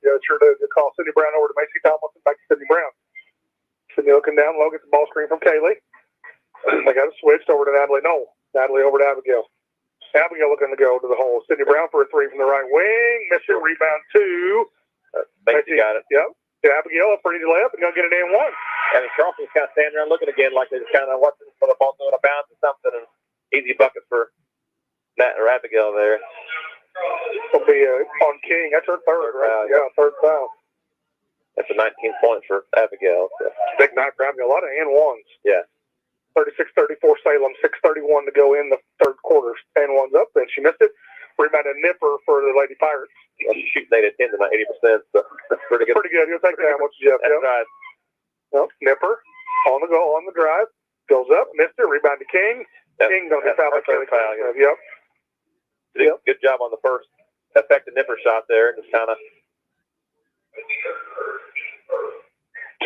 yeah, sure does. They call Sydney Brown over to Macy Tomlinson. Back to Sydney Brown. Sydney looking down low. Gets the ball screen from Kaylee. They got it switched over to Natalie Knoll. Natalie over to Abigail. Abigail looking to go to the hole. Sydney Brown for a three from the right wing. Missed it. Rebound two. Macy got it. Yep. Yeah, Abigail a pretty layup and going to get it in one. I mean, Charleston's kind of standing around looking again like they're just kind of watching for the ball going to bounce or something. And easy bucket for Nat or Abigail there. It'll be on King. That's her third, right? Yeah, third foul. That's a 19 points for Abigail. So. Big night for Abigail. A lot of and ones. Yeah. 36-34 Salem. 6:31 to go in the third quarter. And one's up, and she missed it. Rebounded Nipper for the Lady Pirates. Well, she's shooting 8 of 10 tonight, 80%. So that's pretty good. Pretty good. You'll take that much, Jeff. That's right. Well, Nipper on the goal, on the drive. Goes up, missed it. Rebound to King. King don't get fouled by Kelly. Yep. Good job on the first effective Nipper shot there. Just kind of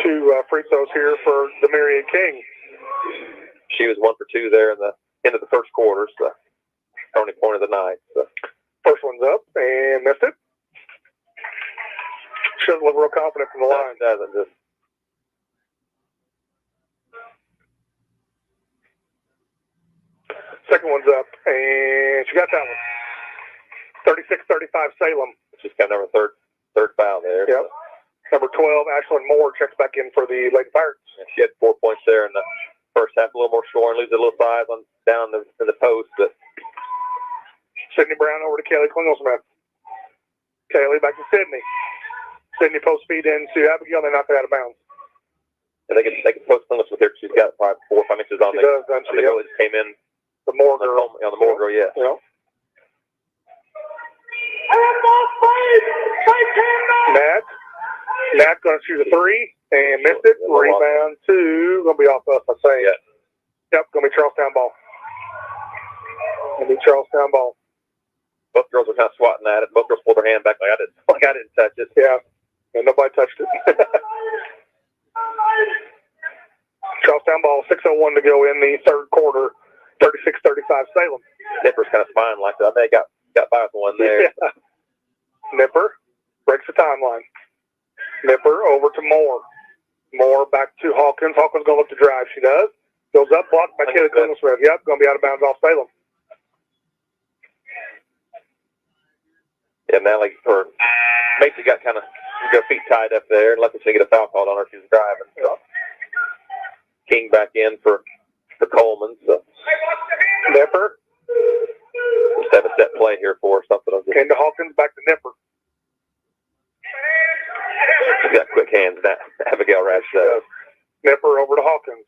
two free throws here for Demaria King. She was 1 for 2 there in the end of the first quarter. So only point of the night. So. First one's up and missed it. Shouldn't look real confident from the line. Doesn't just. Second one's up, and she got that one. 36-35 Salem. She's got number third foul there. Yep. So. Number 12, Ashlyn Moore, checks back in for the Lady Pirates. Yeah, she had 4 points there in the first half, a little more scoring, loses a little size down in the post. But Sydney Brown over to Kaylee Klingelsmith. Kaylee back to Sydney. Sydney post feed into Abigail, and they knock it out of bounds. And they can post Klingelsmith here. She's got 4 or 5 inches on there. She goal just came in. The Moore girl. On the Moore girl, yeah. Yep. Nat going to shoot a three and missed it. Rebound two. Going to be off us, I say. Yeah. Yep, going to be Charlestown ball. Going to be Charlestown ball. Both girls were kind of swatting at it. Both girls pulled their hand back like I didn't touch it. Yeah. And nobody touched it. Charlestown ball, 6:01 to go in the third quarter. 36-35 Salem. Nipper's kind of spying like that. I think got by with one there. Yeah. Nipper breaks the timeline. Nipper over to Moore. Moore back to Hawkins. Hawkins going to look to drive. She does. Goes up, blocked by Kaylee Klingelsmith. Yep, going to be out of bounds off Salem. Yeah, now Macy got kind of her feet tied up there and let the get a foul called on her. She was driving. So. King back in for Coleman. So. Nipper. 7-step play here for something. Into Hawkins, back to Nipper. She's got quick hands. Abigail Ratch does. Nipper over to Hawkins.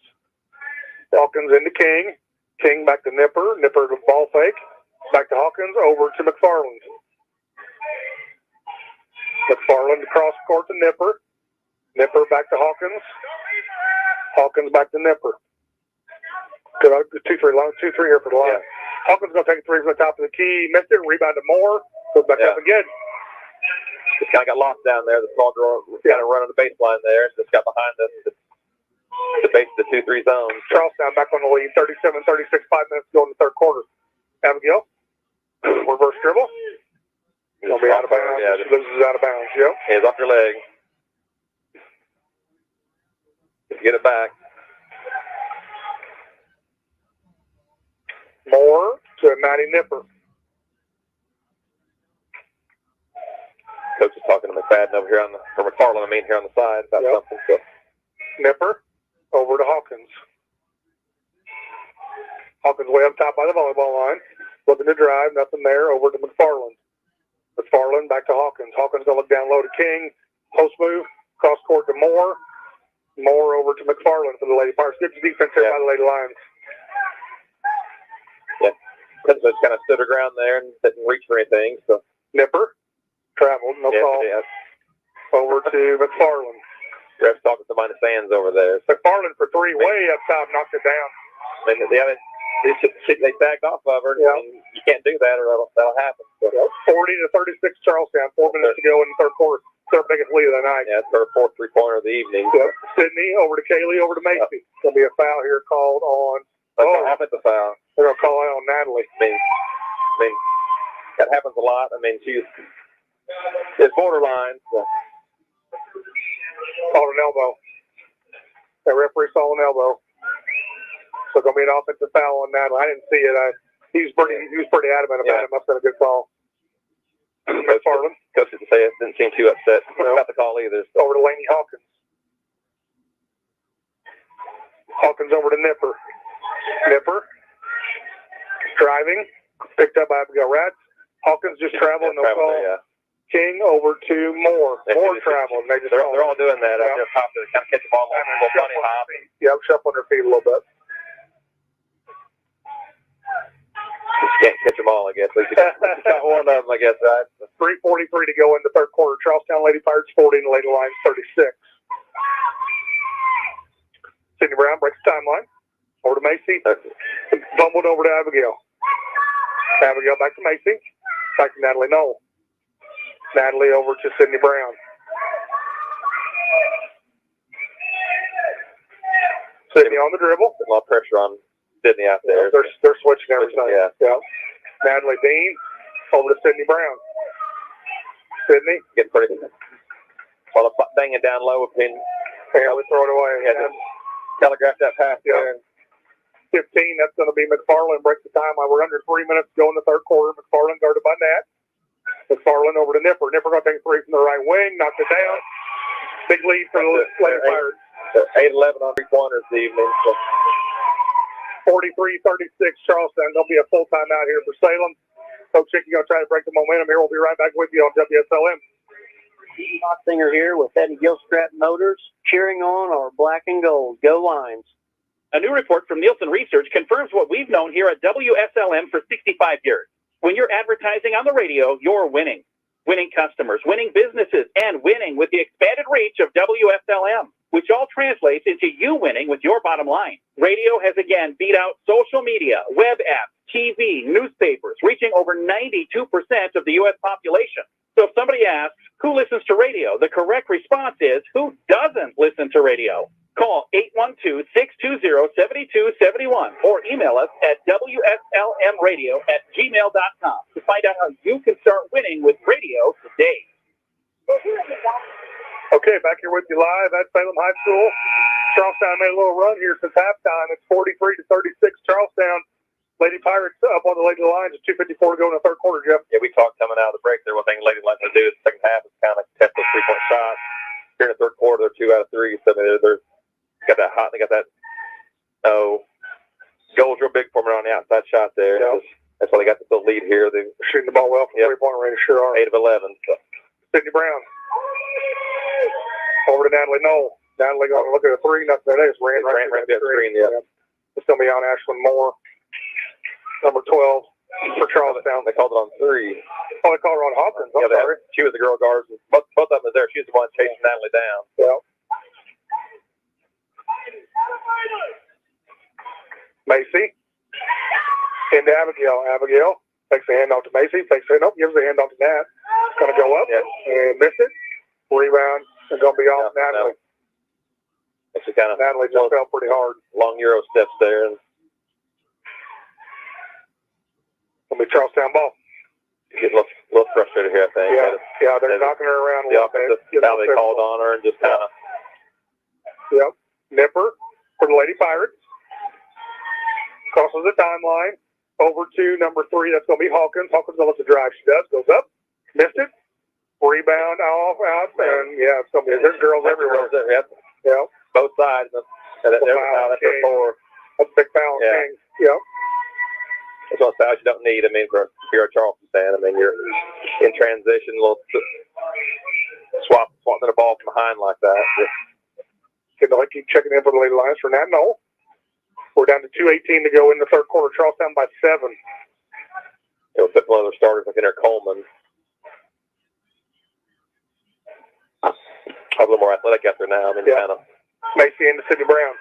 Hawkins into King. King back to Nipper. Nipper to ball fake. Back to Hawkins. Over to McFarland. McFarland across court to Nipper. Nipper back to Hawkins. Hawkins back to Nipper. Good. 2-3 here for the line. Yeah. Hawkins going to take a three from the top of the key. Missed it. Rebound to Moore. Goes back up again. Just kind of got lost down there. The small girl kind of running the baseline there. Just got behind the base of the 2-3 zone. Charlestown back on the lead. 37-36, 5 minutes to go in the third quarter. Abigail. Reverse dribble. Going to be out of bounds. Yeah, she loses out of bounds. Yep. Hands off your leg. Just get it back. Moore to Maddie Nipper. talking to McFadden over here or McFarland, I mean, here on the side about something. So. Nipper over to Hawkins. Hawkins way up top by the volleyball line. Looking to drive, nothing there. Over to McFarland. McFarland back to Hawkins. Hawkins going to look down low to King. Post move, cross court to Moore. Moore over to McFarland for the Lady Pirates. Good defense here by the Lady Lions. Yeah, Clemson kind of stood her ground there and didn't reach for anything. So Nipper traveled, no call. Yeah. Over to McFarland. Ref's talking to somebody in the stands over there. McFarland for three, way up top, knocked it down. I mean, they backed off of her. Yeah. I mean, you can't do that, or that'll happen. So. 40-36 Charlestown. 4 minutes to go in the third quarter. Their biggest lead of the night. Yeah, it's her fourth three-pointer of the evening. Yep. Sydney over to Kaylee, over to Macy. There'll be a foul here called on. Offensive foul. They're going to call it on Natalie. I mean, that happens a lot. I mean, it's borderline. So. Called an elbow. The referee saw an elbow. So it's going to be an offensive foul on Natalie. I didn't see it. He was pretty adamant about it. Must have been a good call. McFarland. Coach didn't say it. Didn't seem too upset about the call either. So. Over to Laney Hawkins. Hawkins over to Nipper. Nipper. Driving. Picked up by Abigail Ratz. Hawkins just traveled. No call. There, King over to Moore. Moore traveling. They're all doing that. They're top to kind of catch the ball on a little bunny hop. Yep, shuffling their feet a little bit. Just can't catch them all, I guess. At least you got one of them, I guess, right? 3:43 to go in the third quarter. Charlestown Lady Pirates 40 and the Lady Lions 36. Sydney Brown breaks the timeline. Over to Macy. Bumbled over to Abigail. Abigail back to Macy. Back to Natalie Knoll. Natalie over to Sydney Brown. Sydney on the dribble. A lot of pressure on Sydney out there. They're switching everything. Yeah. Natalie Dean over to Sydney Brown. Sydney getting pretty. Well, banging down low. We throw it away. Yeah, telegraph that pass there. 15. That's going to be McFarland. Breaks the time. We're under 3 minutes to go in the third quarter. McFarland guarded by Nat. McFarland over to Nipper. Nipper going to take a three from the right wing. Knocks it down. Big lead for the Lady Pirates. 8-11 on three-pointers this evening. So. 43-36 Charlestown. There'll be a full timeout here for Salem. Coach Hickey going to try to break the momentum here. We'll be right back with you on WSLM. Singer here with Eddie Gilstrap Motors, cheering on our black and gold. Go Lions. A new report from Nielsen Research confirms what we've known here at WSLM for 65 years. When you're advertising on the radio, you're winning. Winning customers, winning businesses, and winning with the expanded reach of WSLM, which all translates into you winning with your bottom line. Radio has again beat out social media, web apps, TV, newspapers, reaching over 92% of the U.S. population. So if somebody asks, who listens to radio? The correct response is, who doesn't listen to radio? Call 812-620-7271 or email us at wslmradio@gmail.com to find out how you can start winning with radio today. Okay, back here with you live at Salem High School. Charlestown made a little run here since halftime. It's 43-36 Charlestown. Lady Pirates up on the Lady Lions at 2:54 to go in the third quarter, Jeff. Yeah, we talked coming out of the break there. One thing Lady Lions to do is the second half is kind of test those three-point shots. Here in the third quarter, they're 2 out of 3. So they're got that hot. They got that. Goal's real big for them on the outside shot there. Yep. That's why they got the lead here. They're shooting the ball well from three-point range. Sure are. 8 of 11. So. Sydney Brown over to Natalie Knoll. Natalie going to look at a three. Nothing there. They just ran right through the screen. Yeah. It's going to be on Ashlyn Moore, number 12 for Charlestown. They called it on 3. Oh, they called her on Hawkins. I'm sorry. She was the girl guards. Both of them was there. She was the one chasing Natalie down. Yeah. Macy into Abigail. Abigail takes the handoff to Macy. Gives the handoff to Nat. Going to go up and miss it. Rebound is going to be off Natalie. Actually, kind of Natalie just fell pretty hard. Long Euro steps there. And it'll be Charlestown ball. Getting a little frustrated here, I think. Yeah, they're knocking her around a little bit. How they called on her and just kind of. Yep. Nipper for the Lady Pirates. Crosses the timeline. Over to number 3. That's going to be Hawkins. Hawkins going to let the drive. She does. Goes up. Missed it. Rebound off, out, and yeah, it's going to be there's girls everywhere. Yep. Yeah. Both sides. And there's a foul. That's a 4. That's a big foul. Yeah. King. Yep. That's one fouls you don't need. I mean, if you're a Charleston fan, I mean, you're in transition, a little swapping the ball from behind like that. Good to keep checking in for the Lady Lions for Nat Knoll. We're down to 2:18 to go in the third quarter. Charlestown by 7. We'll put one of their starters like in there, Coleman. A little more athletic out there now. I mean, kind of. Macy into Sydney Brown.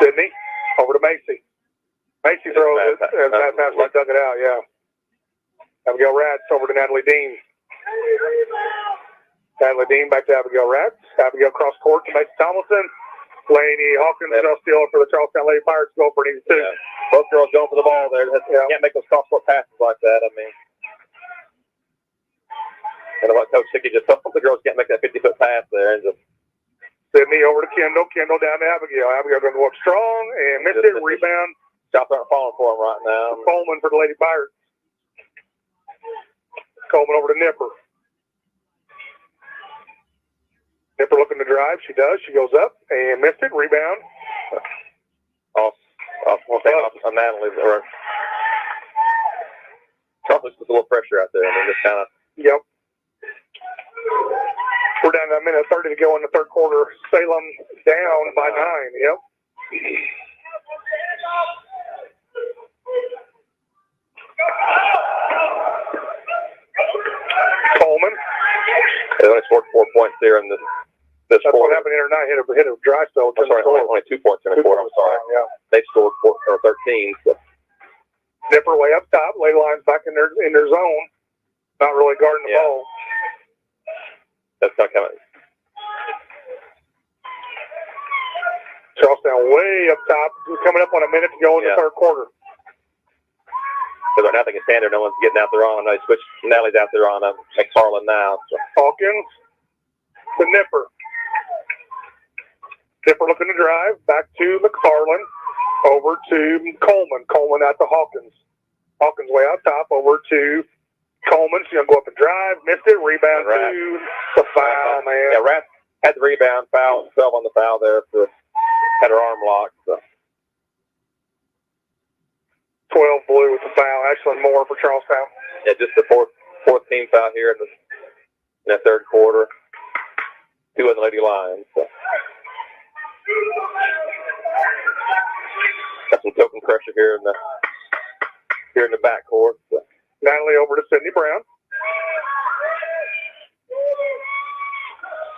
Sydney over to Macy. Macy throws it as Matt Masley dug it out. Yeah. Abigail Ratz over to Natalie Dean. Natalie Dean back to Abigail Ratz. Abigail cross court to Macy Tomlinson. Laney Hawkins steal for the Charlestown Lady Pirates. Go for an easy 2. Yeah. Both girls going for the ball there. Can't make those cross-court passes like that. I mean, and what Coach Hickey just told the girls can't make that 50-foot pass there. And just Sydney over to Kendall. Kendall down to Abigail. Abigail going to go up strong and missed it. Rebound. Shots aren't falling for them right now. Coleman for the Lady Pirates. Coleman over to Nipper. Nipper looking to drive. She does. She goes up and missed it. Rebound. Off Natalie. Or Charleston's just a little pressure out there. I mean, just kind of. Yep. We're down to 1:30 to go in the third quarter. Salem down by 9. Yep. Coleman. They only scored 4 points there in this That's quarter. what happened here tonight. Hit a dry spell. I'm sorry, only 2 points in the quarter. I'm sorry. Yeah. They scored 13. So. Nipper way up top. Lady Lions back in their zone. Not really guarding the ball. That's not coming. Charlestown way up top. Coming up on a minute to go in the third quarter. So they're nothing can stand there. No one's getting out there on. They switched. Natalie's out there on McFarland now. So. Hawkins to Nipper. Nipper looking to drive. Back to McFarland. Over to Coleman. Coleman out to Hawkins. Hawkins way out top. Over to Coleman. She's going to go up and drive. Missed it. Rebound to the foul, man. Yeah, Rath had the rebound. Foul. Fell on the foul there. Had her arm locked. So. 12 blue with the foul. Actually more for Charlestown. Yeah, just the fourth team foul here in the third quarter. 2 of the Lady Lions. So. Got some token pressure here in the backcourt. So. Natalie over to Sydney Brown.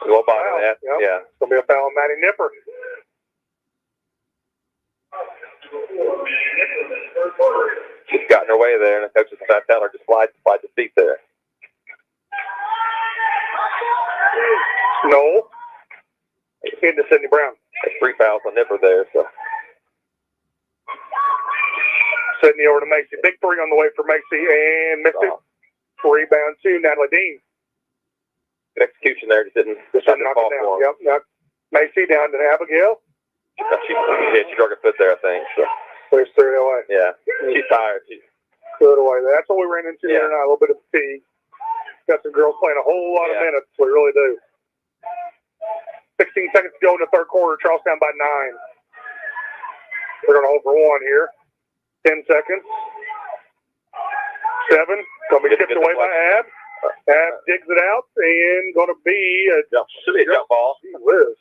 Go by that. Yep. Yeah. It's going to be a foul on Maddie Nipper. She's got in her way there, and the coaches have to tell her to slide the feet there. No. Into Sydney Brown. There's 3 fouls on Nipper there. So. Sydney over to Macy. Big 3 on the way for Macy, and missed it. Rebound to Natalie Dean. Good execution there. Just didn't knock it down. Yep. Macy down to Abigail. She drug her foot there, I think. So. Please threw it away. Yeah. She's tired. Threw it away. That's what we ran into there tonight, a little bit of fatigue. Got some girls playing a whole lot of minutes. We really do. 16 seconds to go in the third quarter. Charlestown by 9. We're going to hold for 1 here. 10 seconds. 7. Going to be tipped away by Ab. Ab digs it out and going to be a jump ball. Gee whiz.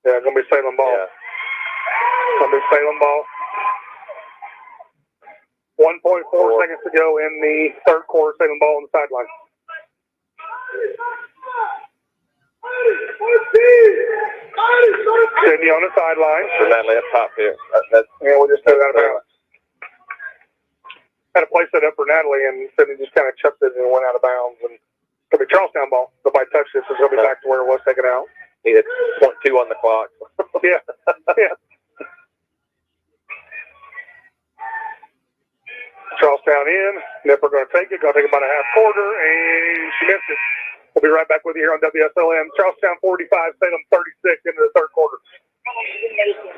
Yeah, going to be Salem ball. Yeah. Going to be Salem ball. 1.4 seconds to go in the third quarter. Salem ball on the sideline. Sydney on the sideline. Natalie up top here. And we just threw it out of bounds. Had a play set up for Natalie, and Sydney just kind of chucked it and went out of bounds. And it's going to be Charlestown ball. Nobody touched it, so it's going to be back to where it was taken out. Needed 0.2 on the clock. Yeah. Charlestown in. Nipper going to take it. Going to take about a half quarter, and she missed it. We'll be right back with you here on WSLM. Charlestown 45, Salem 36 into the third quarter.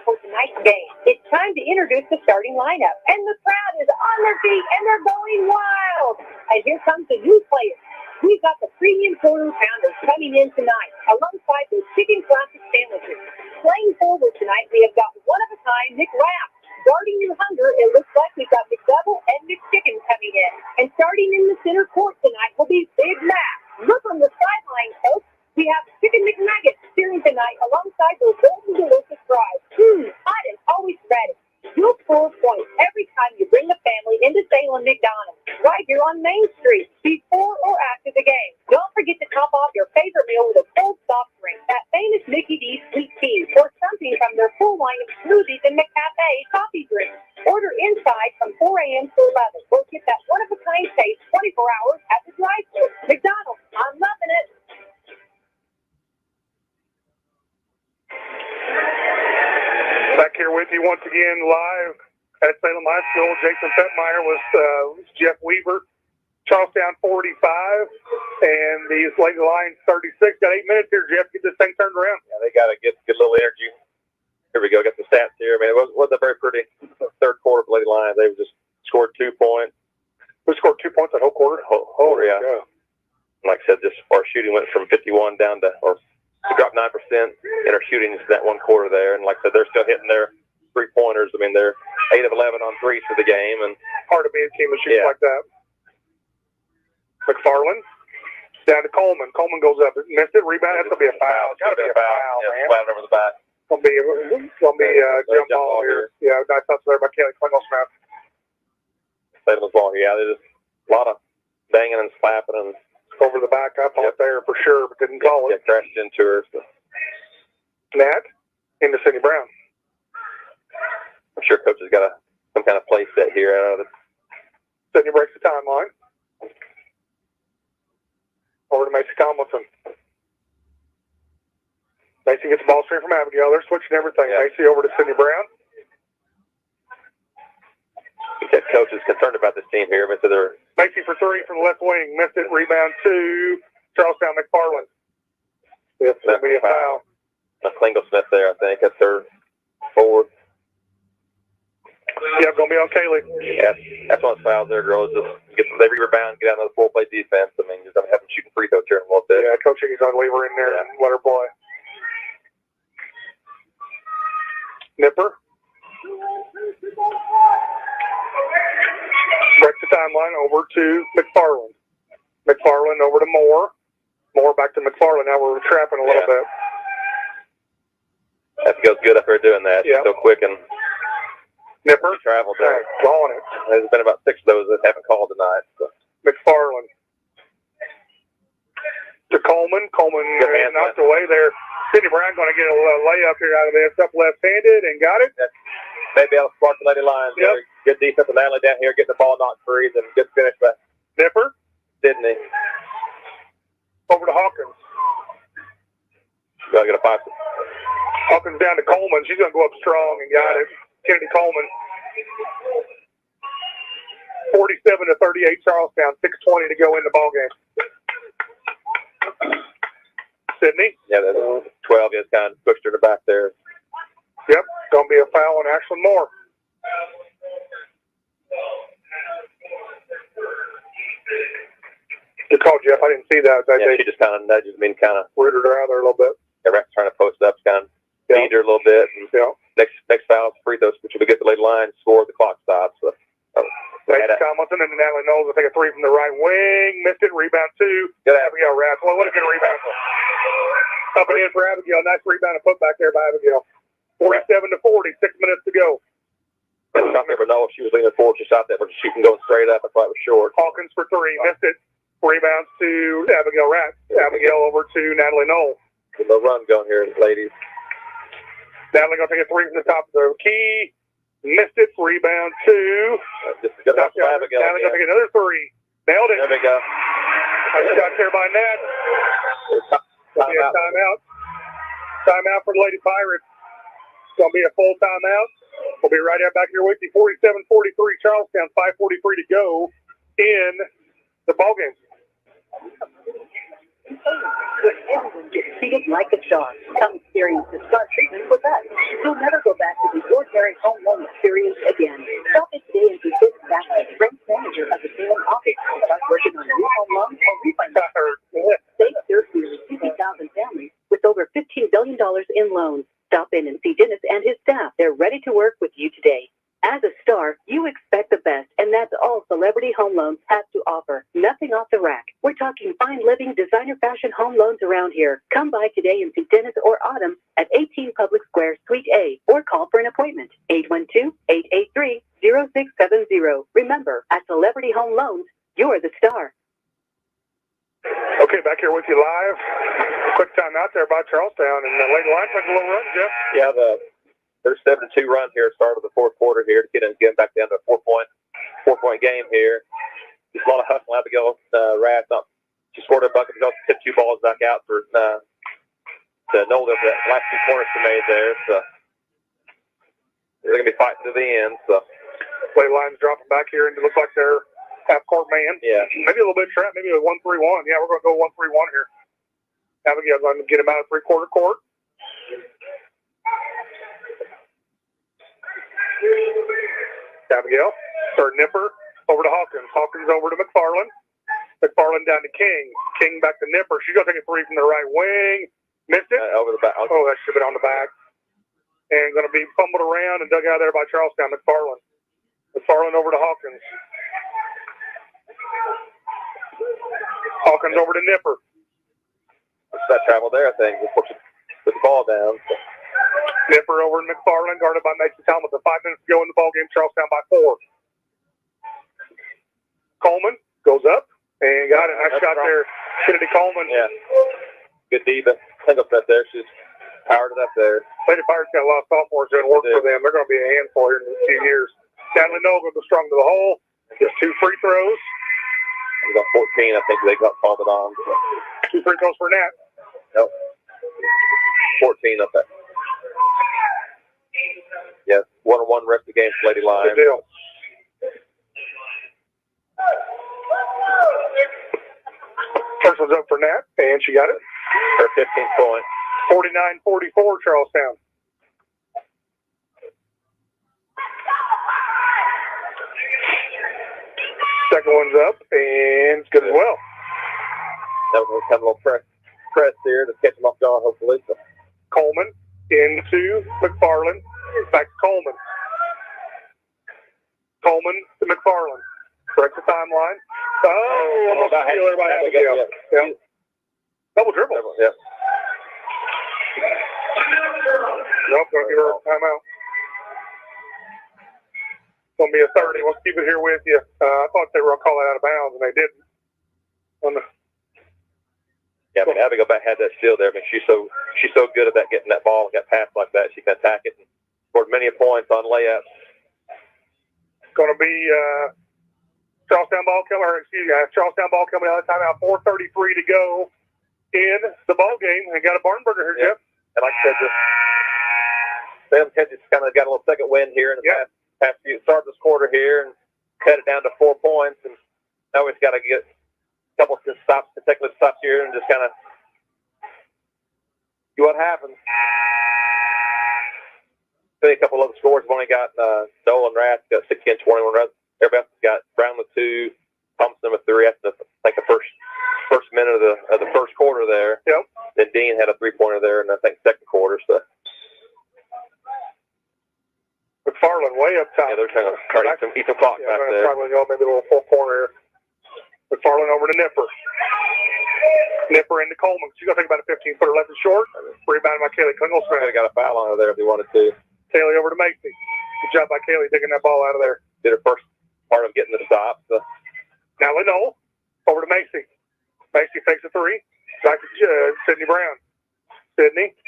For tonight's game, it's time to introduce the starting lineup, and the crowd is on their feet and they're going wild. And here comes the new players. We we've got the premium quarter pounders coming in tonight, alongside those chicken classic sandwiches. Playing forward tonight, we have got one-of-a-kind McWrap. Guarding your hunger, it looks like we've got McDouble and McChicken coming in. And starting in the center court tonight will be Big Mac. Look on the sideline, folks. We have Chicken McNuggets steering tonight alongside those golden delicious fries. Hot and always ready. You'll score points every time you bring the family into Salem McDonald's, right here on Main Street, before or after the game. Don't forget to top off your favorite meal with a cold soft drink, that famous Mickey D's sweet tea, or something from their full line of smoothies and McCafe coffee drinks. Order inside from 4 a.m. to 11. Or get that one-of-a-kind taste 24 hours at the drive-thru. McDonald's, I'm loving it. Back here with you once again live at Salem High School. Jason Fettmeyer was Jeff Weaver. Charlestown 45 and these Lady Lions 36. Got 8 minutes here, Jeff. Get this thing turned around. Yeah, they got to get a little energy. Here we go. Got the stats here. I mean, it wasn't a very pretty third quarter for Lady Lions. They just scored 2 points. We scored 2 points that whole quarter? Yeah. God. Like I said, just our shooting went from 51 down to, or we dropped 9% in our shooting that one quarter there. And like I said, they're still hitting their 3-pointers. I mean, they're 8 of 11 on threes for the game. And hard to be a team that shoots like that. McFarland down to Coleman. Coleman goes up. Missed it. Rebound. That's going to be a foul. It's got to be a foul, man. Flat over the back. It's going to be a jump ball here. Yeah, nice touch there by Kelly Klingel-Smith. Salem's ball. Yeah, there's a lot of banging and slapping and over the back. I thought there for sure, but didn't call it. Yeah, crashed into her. So. Nat into Cindy Brown. I'm sure coach has got some kind of play set here out of it. Cindy breaks the timeline. Over to Macy Tomlinson. Macy gets the ball straight from Abigail. They're switching everything. Yeah. Macy over to Cindy Brown. That coach is concerned about this team here. But they're Macy for 3 from the left wing. Missed it. Rebound to Charlestown McFarland. It's going to be a foul. Klingel-Smith there, I think. That's her forward. Yeah, going to be on Kaylee. Yeah, that's one of the fouls there, girls. Just get every rebound, get out another full-play defense. I mean, just have them shooting free throws here in a little bit. Yeah, Coach Higgins on leave her in there and let her play. Nipper. Breaks the timeline over to McFarland. McFarland over to Moore. Moore back to McFarland. Now we're trapping a little bit. That feels good up there doing that. Yeah. So quick and Nipper traveled there. Blowing it. There's been about 6 of those that haven't called tonight. So. McFarland to Coleman. Coleman knocked away there. Cindy Brown going to get a layup here out of this. Up left-handed and got it. Maybe I'll spark the Lady Lions. Yep. Good defense of Natalie down here, getting the ball knocked free, and good finish by Nipper. Sydney. Over to Hawkins. Got to get a 5. Hawkins down to Coleman. She's going to go up strong and got it. Kennedy Coleman. 47-38 Charlestown. 6:20 to go in the ball game. Sydney. Yeah, that's 12. Just kind of pushed her to the back there. Yep, going to be a foul on Ashlyn Moore. Good call, Jeff. I didn't see that. She just kind of nudges me and kind of rooted her out there a little bit. The ref's trying to post up, kind of feed her a little bit. And next foul is free throws, which will get the Lady Lions score. The clock stops. So, Tomlinson and Natalie Knowles will take a 3 from the right wing. Missed it. Rebound 2. Good Abigail Rath. Well, what a good rebound. Up and in for Abigail. Nice rebound and put back there by Abigail. 47-40. 6 minutes to go. I don't ever know if she was leaning forward. She shot that, but she can go straight up. I thought it was short. Hawkins for 3. Missed it. Rebounds to Abigail Rath. Abigail over to Natalie Knowles. Good little run going here, ladies. Natalie going to take a 3 from the top of the key. Missed it. Rebound 2. Just good enough for Abigail. Natalie going to take another 3. Nailed it. There we go. Nice shot there by Nat. Timeout. Timeout for the Lady Pirates. It's going to be a full timeout. We'll be right back here with you. 47-43 Charlestown. 5:43 to go in the ball game. Where everyone gets treated like a star. Come experience the star treatment with us. You'll never go back to the ordinary home loan experience again. Stop it today and be back to the Frank manager of the Salem office. Start working on a new home loan or refinance. Loans. Stop in and see Dennis and his staff. They're ready to work with you today. As a star, you expect the best, and that's all Celebrity Home Loans has to offer. Nothing off the rack. We're talking fine living, designer fashion home loans around here. Come by today and see Dennis or Autumn at 18 Public Square, Suite A, or call for an appointment. 812-883-0670. Remember, at Celebrity Home Loans, you're the star. Okay, back here with you live. Quick time out there by Charlestown, and the Lady Lions took a little run, Jeff. Yeah, there's 7-2 run here, start of the fourth quarter here to get back down to a four-point game here. Just a lot of hustle. Abigail Rath, she scored a bucket, but also tipped 2 balls back out for to Nolan for that last 2 corners she made there. So they're going to be fighting to the end. So Lady Lions dropping back here, and it looks like they're half-court man. Yeah. Maybe a little bit trap, maybe a 1-3-1. Yeah, we're going to go 1-3-1 here. Abigail's going to get him out of three-quarter court. Abigail, or Nipper, over to Hawkins. Hawkins over to McFarland. McFarland down to King. King back to Nipper. She's going to take a 3 from the right wing. Missed it. Over the back. Oh, that should have been on the back. And going to be fumbled around and dug out there by Charlestown. McFarland. McFarland over to Hawkins. Hawkins over to Nipper. What's that travel there, I think? Just put the ball down. So. Nipper over to McFarland, guarded by Mason Talmadge. 5 minutes to go in the ballgame. Charlestown by 4. Coleman goes up and got it. Nice shot there. Kennedy Coleman. Yeah. Good diva. Hang up that there. She's powered it up there. Lady Pirates got a lot of sophomores doing work for them. They're going to be a handful here in a few years. Natalie Noel goes strong to the hole. Just 2 free throws. We got 14. I think they got called it on. So. 2 free throws for Nat. Nope. 14 up there. Yeah, 1-on-1 rest of the game for Lady Lions. Good deal. First one's up for Nat, and she got it. Her 15th point. 49-44 Charlestown. Second one's up, and it's good as well. That was kind of a little press there to catch them off guard, hopefully. So. Coleman into McFarland. Back to Coleman. Coleman to McFarland. Correct the timeline. Oh, almost steal there by Abigail. Yeah. Double dribble. Yeah. Nope, going to give her a timeout. Going to be a 30. We'll keep it here with you. I thought they were going to call it out of bounds, and they didn't. Yeah, I mean, Abigail had that steal there. I mean, she's so good at that, getting that ball, got passed like that. She can attack it and scored many points on layups. Going to be Charlestown ball coming out of timeout. 4:33 to go in the ball game. And got a Barnburger here, Jeff. And like I said, Sam just kind of got a little second win here in the past few. Start this quarter here and cut it down to 4 points. And now we've got to get couple of consecutive stops here and just kind of see what happens. A couple other scores. We've only got Nolan Rath got 16 and 21. Everybody else got Brown with 2, Thompson with 3. That's the first minute of the first quarter there. Yep. Then Dean had a 3-pointer there in I think second quarter. So McFarland way up top. Yeah, they're trying to eat some clock back there. Probably go maybe a little 4-pointer here. McFarland over to Nipper. Nipper into Coleman. She's going to take about a 15-footer left and short. Rebounded by Kaylee Klingelsmith. They got a foul on her there if they wanted to. Kaylee over to Macy. Good job by Kaylee taking that ball out of there. Did her first part of getting the stop. So. Now Lenoel over to Macy. Macy takes a 3. Back to Sydney Brown. Sydney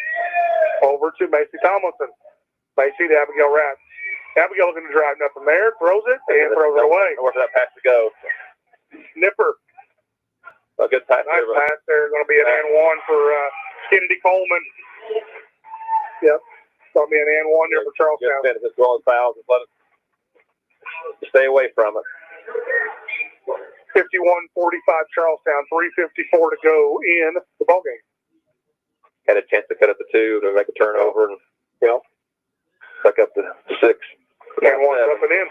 over to Macy Tomlinson. Macy to Abigail Rath. Abigail looking to drive nothing there. Throws it and throws it away. Where's that pass to go? Nipper. A good pass. Nice pass there. Going to be an and 1 for Kennedy Coleman. Yep. Going to be an and 1 there for Charlestown. Just throwing fouls. Just let it stay away from it. 51-45 Charlestown. 3:54 to go in the ballgame. Had a chance to cut it to 2 to make a turnover and suck up to 6. And 1's up and in.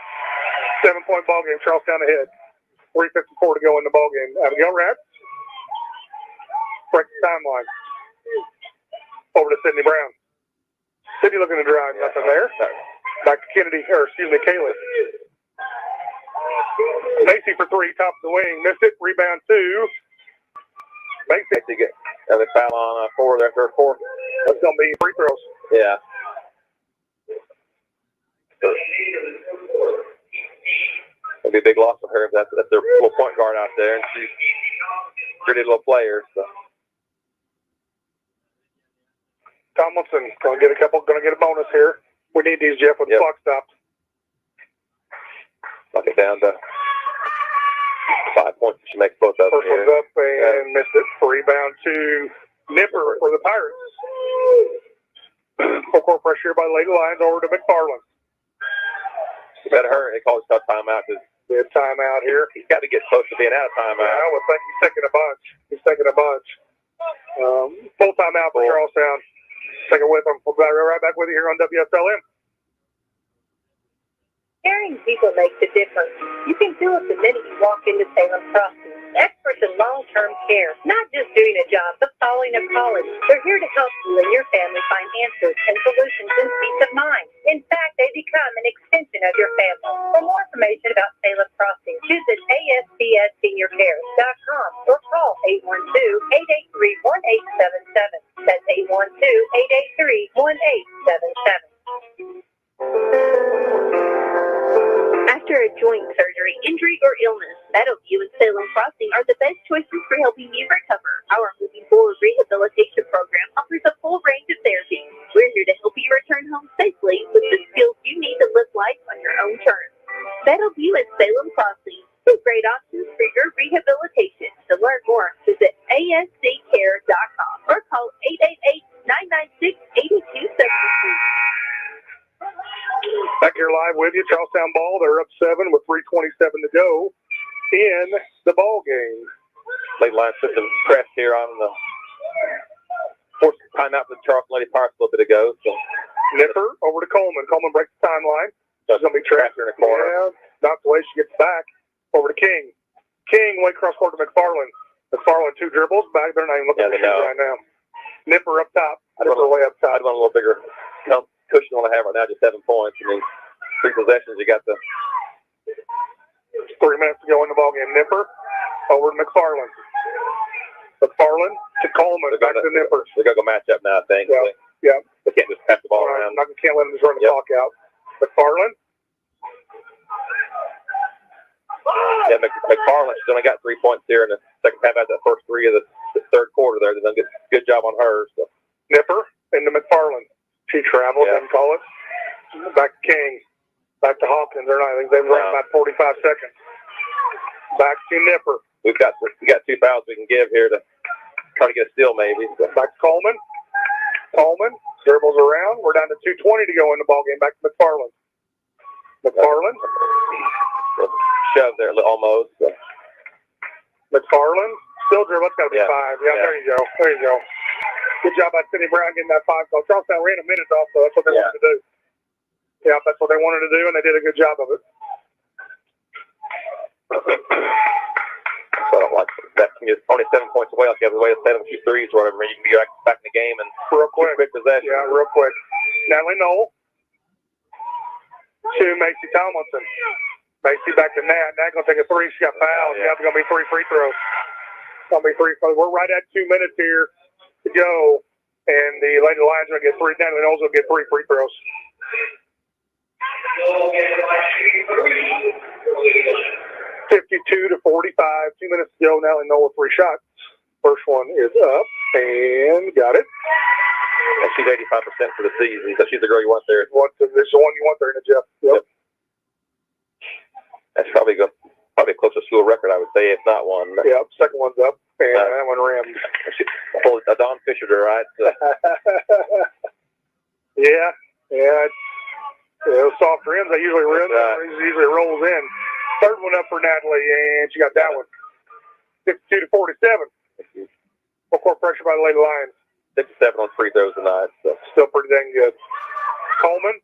7-point ballgame. Charlestown ahead. 3:54 to go in the ballgame. Abigail Rath. Break the timeline. Over to Sydney Brown. City looking to drive. Nothing there. Back to Kennedy, or excuse me, Caleb. Macy for three, top of the wing. Missed it. Rebound two. Macy get they foul on four there, third quarter. That's going to be free throws. Yeah. It'll be a big loss for her. That's their little point guard out there, and she's a pretty little player. So. Tomlinson going to get a bonus here. We need these, Jeff, with the clock stopped. Knock it down to 5 points. She makes both of them. First one's up and missed it. Rebound to Nipper for the Pirates. Full court pressure by Lady Lions over to McFarland. You better hurry. They call it a timeout. Good timeout here. He's got to get close to being out of timeout. I would think he's taking a bunch. Full timeout for Charlestown. Take it with them. We'll be right back with you here on WSLM. Caring people makes a difference. You can feel it the minute you walk into Salem Crossing. Experts in long-term care, not just doing a job, but following a calling. They're here to help you and your family find answers and solutions and peace of mind. In fact, they become an extension of your family. For more information about Salem Crossing, visit ASPSSeniorCares.com or call 812-883-1877. That's 812-883-1877. After a joint surgery, injury, or illness, Meadowview and Salem Crossing are the best choices for helping you recover. Our Moving Forward Rehabilitation Program offers a full range of therapies. We're here to help you return home safely with the skills you need to live life on your own terms. Meadowview and Salem Crossing, two great options for your rehabilitation. To learn more, visit ASCCare.com or call 888-996-8272. Back here live with you, Charlestown ball. They're up 7 with 3:27 to go in the ball game. Late line system press here on the fourth timeout for the Charleston Lady Pirates a little bit ago. So. Nipper over to Coleman. Coleman breaks the timeline. So she's going to be trapped in the corner. Yeah, not the way she gets back. Over to King. King way cross court to McFarland. McFarland 2 dribbles back. They're not even looking at the right now. Nipper up top. Nipper way up top. I'd want a little bigger cushion on I have right now, just 7 points. I mean, 3 possessions, you got the 3 minutes to go in the ball game. Nipper over to McFarland. McFarland to Coleman. Back to Nipper. They're going to go match up now, I think. Yeah. They can't just pass the ball around. Can't let them just run the clock out. McFarland. Yeah, McFarland, she's only got 3 points here in the second half after that first 3 of the third quarter there. They've done a good job on her. So. Nipper into McFarland. She traveled, didn't call it. Back to King. Back to Hawkins. I think they've run about 45 seconds. Back to Nipper. We got 2 fouls we can give here to try to get a steal maybe. Back to Coleman. Coleman dribbles around. We're down to 2:20 to go in the ball game. Back to McFarland. McFarland. Shove there almost. McFarland. Still dribble. It's got to be 5. There you go. There you go. Good job by Cindy Brown getting that 5 call. Charlestown ran a minute off, so that's what they wanted to do. Yeah, that's what they wanted to do, and they did a good job of it. So I don't like that. It's only 7 points away. Like you have the way to 7 2 threes or whatever. You can be back in the game and real quick possession. Yeah, real quick. Natalie Knoll to Macy Tomlinson. Macy back to Nat. Nat going to take a 3. She got fouled. Yeah, it's going to be 3 free throws. Going to be 3 throws. We're right at 2 minutes here to go, and the Lady Lions are going to get 3. Natalie Knowles will get 3 free throws. 52 to 45. 2 minutes to go. Natalie Knowles with 3 shots. First one is up and got it. And she's 85% for the season, so she's the girl you want there. This is the one you want there, Jeff. Yep. That's probably close to school record, I would say, if not one. Yep. Second one's up, and that one rammed. Don Fisher, right? So. Yeah. Those soft rims, they usually rim. Usually rolls in. Third one up for Natalie, and she got that one. 52 to 47. Full court pressure by the Lady Lions. 67 on free throws tonight. So. Still pretty dang good. Coleman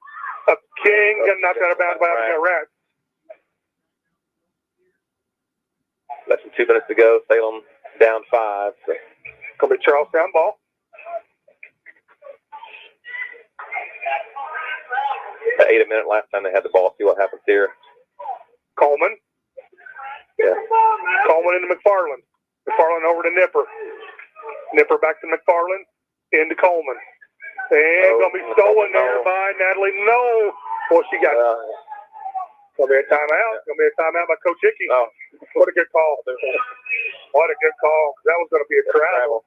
up King, got knocked out of bounds by a rat. Less than 2 minutes to go. Salem down 5. So. Gonna be Charlestown ball. 8 a minute last time they had the ball. See what happens here. Coleman. Yeah. Coleman into McFarland. McFarland over to Nipper. Nipper back to McFarland. Into Coleman. And going to be stolen there by Natalie. No. Well, she got going to be a timeout. Going to be a timeout by Coach Hickey. Oh. What a good call. What a good call. That was going to be a travel.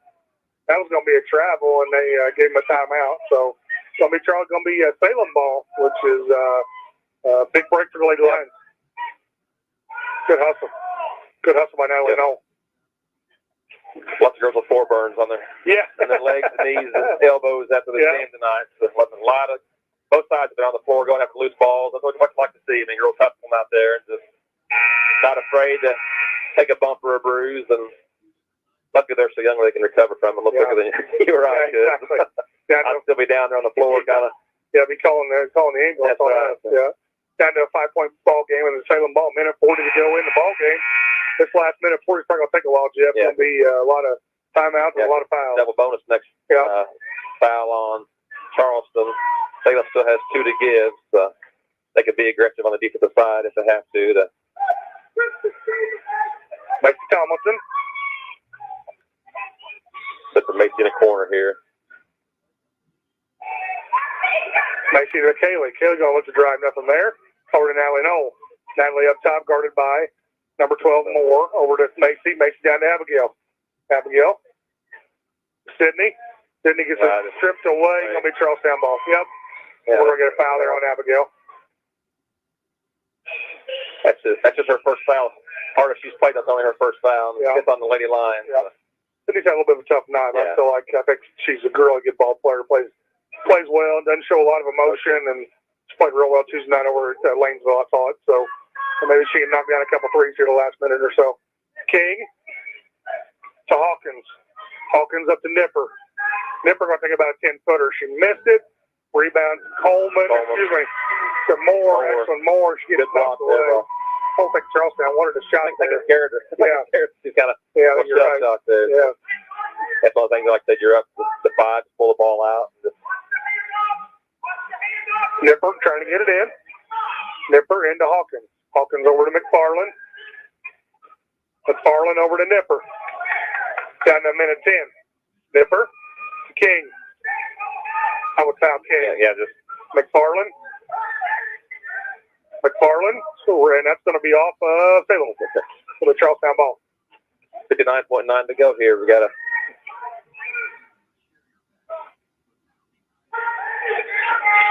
That was going to be a travel, and they gave him a timeout. So it's going to be a Salem ball, which is a big break for the Lady Lions. Good hustle. Good hustle by Natalie Knoll. Lots of girls with 4 burns on their legs, and knees, and elbows after the game tonight. So there's a lot of both sides are on the floor going after loose balls. That's what you much like to see. I mean, girls hustling out there and just not afraid to take a bump or a bruise. And luckily they're so young they can recover from it a little quicker than you or I could. Exactly. I'd still be down there on the floor, kind of. Yeah, be calling the ambulance on that. Yeah. Down to a 5-point ball game in the Salem ball. Minute 40 to go in the ball game. This last minute 40 is probably going to take a while, Jeff. It's going to be a lot of timeouts and a lot of fouls. Double bonus next foul on Charleston. Salem still has 2 to give. So they could be aggressive on the defensive side if they have to. Macy Tomlinson. Set for Macy in a corner here. Macy to Kaylee. Kaylee going to look to drive nothing there. Over to Natalie Knoll. Natalie up top, guarded by number 12 Moore. Over to Macy. Macy down to Abigail. Abigail. Sydney. Sydney gets stripped away. Going to be Charlestown ball. Yep. Yeah. We're going to get a foul there on Abigail. That's just her first foul. Hardest she's played, that's only her first foul. Fifth on the Lady Lions. Yeah. Sydney's had a little bit of a tough night. Yeah. I think she's a really good ball player. Plays well. Doesn't show a lot of emotion, and she's played real well Tuesday night over at Lanesville, I thought. So maybe she can knock down a couple threes here the last minute or so. King to Hawkins. Hawkins up to Nipper. Nipper going to take about a 10-footer. She missed it. Rebound Coleman. Excuse me. To Moore. Excellent Moore. She gets blocked away. I don't think Charlestown wanted a shot. I think it's scared her. Yeah. She's kind of you're right. out there. Yeah. That's one thing, like I said, you're up to 5 to pull the ball out. Nipper trying to get it in. Nipper into Hawkins. Hawkins over to McFarland. McFarland over to Nipper. Down to a minute 10. Nipper. King. I would foul King. Yeah, just McFarland. And that's going to be off Salem for the Charlestown ball. 59.9 to go here. We got a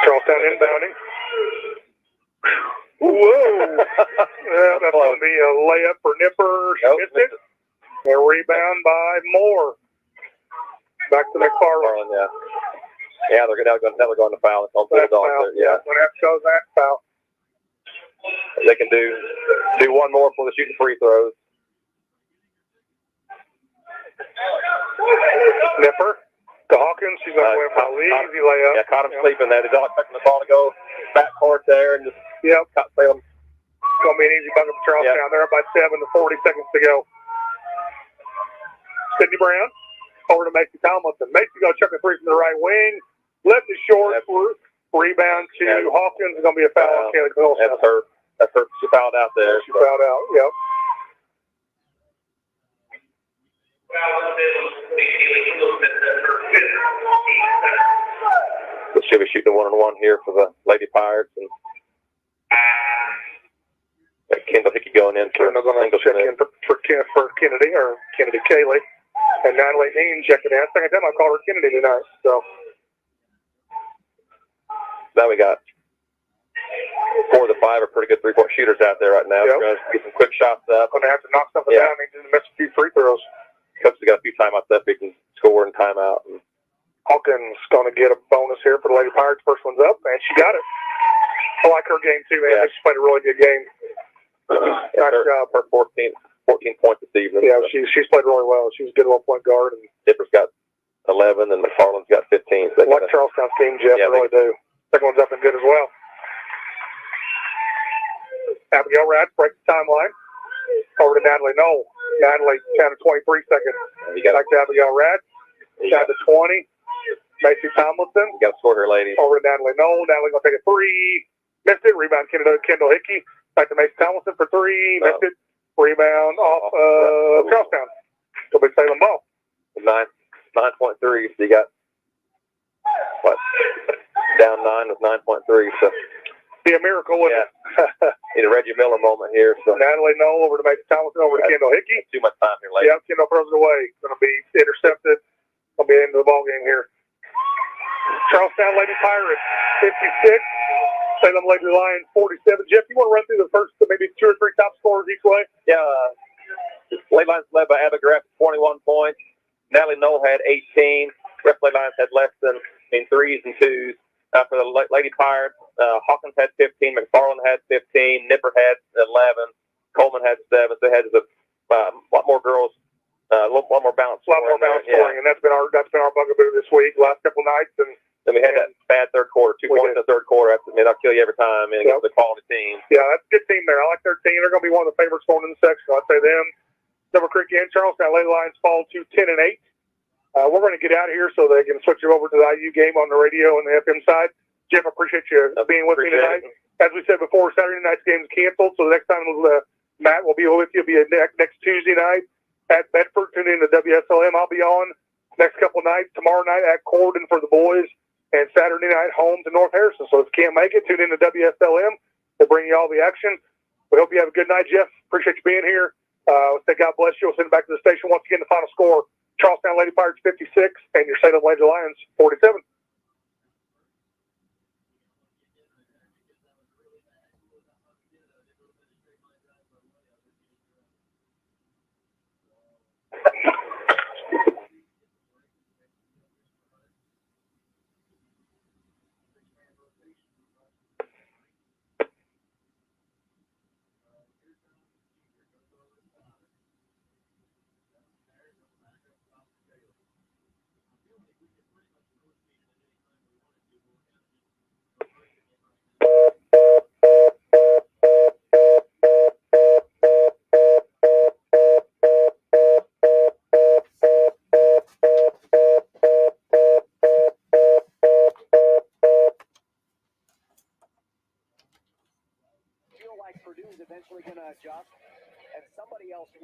Charlestown inbounding. Whoa! That's going to be a layup for Nipper. She missed it. A rebound by Moore. Back to McFarland. Yeah, they're going to foul. It's on Bulldogs. Yeah. When that shows that foul. They can do one more for the shooting free throws. Nipper to Hawkins. She's going to win for a easy layup. Yeah, caught him sleeping there. They're not expecting the ball to go back court there and just caught Salem. It's going to be an easy bucket for Charlestown. Yeah. They're up by 7 to 40 seconds to go. Sydney Brown over to Macy Tomlinson. Macy going to chuck a three from the right wing. Left is short. Rebound to Hawkins. It's going to be a foul on Kaylee Wilson. That's her. She fouled out there. She fouled out, yep. She'll be shooting 1-on-1 here for the Lady Pirates. And Kendall Hickey going in for Kennedy, or Kennedy Kaylee. And Natalie Dean checking in. Second time I called her Kennedy tonight. So now we got 4 of the 5 are pretty good three-point shooters out there right now. Yep. We're going to get some quick shots up. Going to have to knock something down. They need to miss a few free throws. Coach has got a few timeouts up. He can score in timeout. And Hawkins going to get a bonus here for the Lady Pirates. First one's up, and she got it. I like her game too, man. Yeah. She played a really good game. Nice job. Her 14 points this evening. Yeah, she's played really well. She's a good 1-point guard. And Dipper's got 11, and McFarland's got 15. So I like Charlestown's team, Jeff. I really do. Second one's up and good as well. Abigail Ratz breaks the timeline. Over to Natalie Knoll. Natalie down to 23 seconds. Back to Abigail Ratz. Down to 20. Macy Tomlinson. Got to score here, ladies. Over to Natalie Knoll. Natalie going to take a three. Missed it. Rebound Kendall Hickey. Back to Macy Tomlinson for three. Missed it. Rebound off Charlestown. It'll be Salem ball. 9.3. So you got, what, down 9 with 9.3. So be a miracle, wouldn't it? Need a Reggie Miller moment here. So Natalie Knoll over to Macy Tomlinson, over to Kendall Hickey. Too much time here, ladies. Yeah, Kendall throws it away. Going to be intercepted. Going to be into the ball game here. Charlestown Lady Pirates 56. Salem Lady Lions 47. Jeff, you want to run through the first maybe 2 or 3 top scorers each way? Yeah. Lady Lions led by Abba Graff, 21 points. Natalie Knoll had 18. Rest Lady Lions had less than threes and twos. For the Lady Pirates, Hawkins had 15. McFarland had 15. Nipper had 11. Coleman had 7. So they had a lot more girls, a lot more balanced scoring. A lot more balanced scoring, and that's been our bugaboo this week, last couple of nights. And then we had that bad third quarter, 2 points in the third quarter. I'll kill you every time. And against the quality team. Yeah, that's a good team there. I like their team. They're going to be one of the favorites going in the section. I'd say them. Silver Creek and Charlestown Lady Lions fall to 10-8. We're going to get out of here so they can switch it over to the IU game on the radio and the FM side. Jeff, I appreciate you being with me tonight. As we said before, Saturday night's game is canceled, so the next time Matt will be with you. It'll be next Tuesday night at Bedford. Tune in to WSLM. I'll be on next couple nights. Tomorrow night at Corden for the boys, and Saturday night home to North Harrison. So if you can't make it, tune in to WSLM. We'll bring you all the action. We hope you have a good night, Jeff. Appreciate you being here. We'll say God bless you. We'll send it back to the station. Once again, the final score, Charlestown Lady Pirates 56 and your Salem Lady Lions 47. Purdue's eventually going to adjust, and somebody else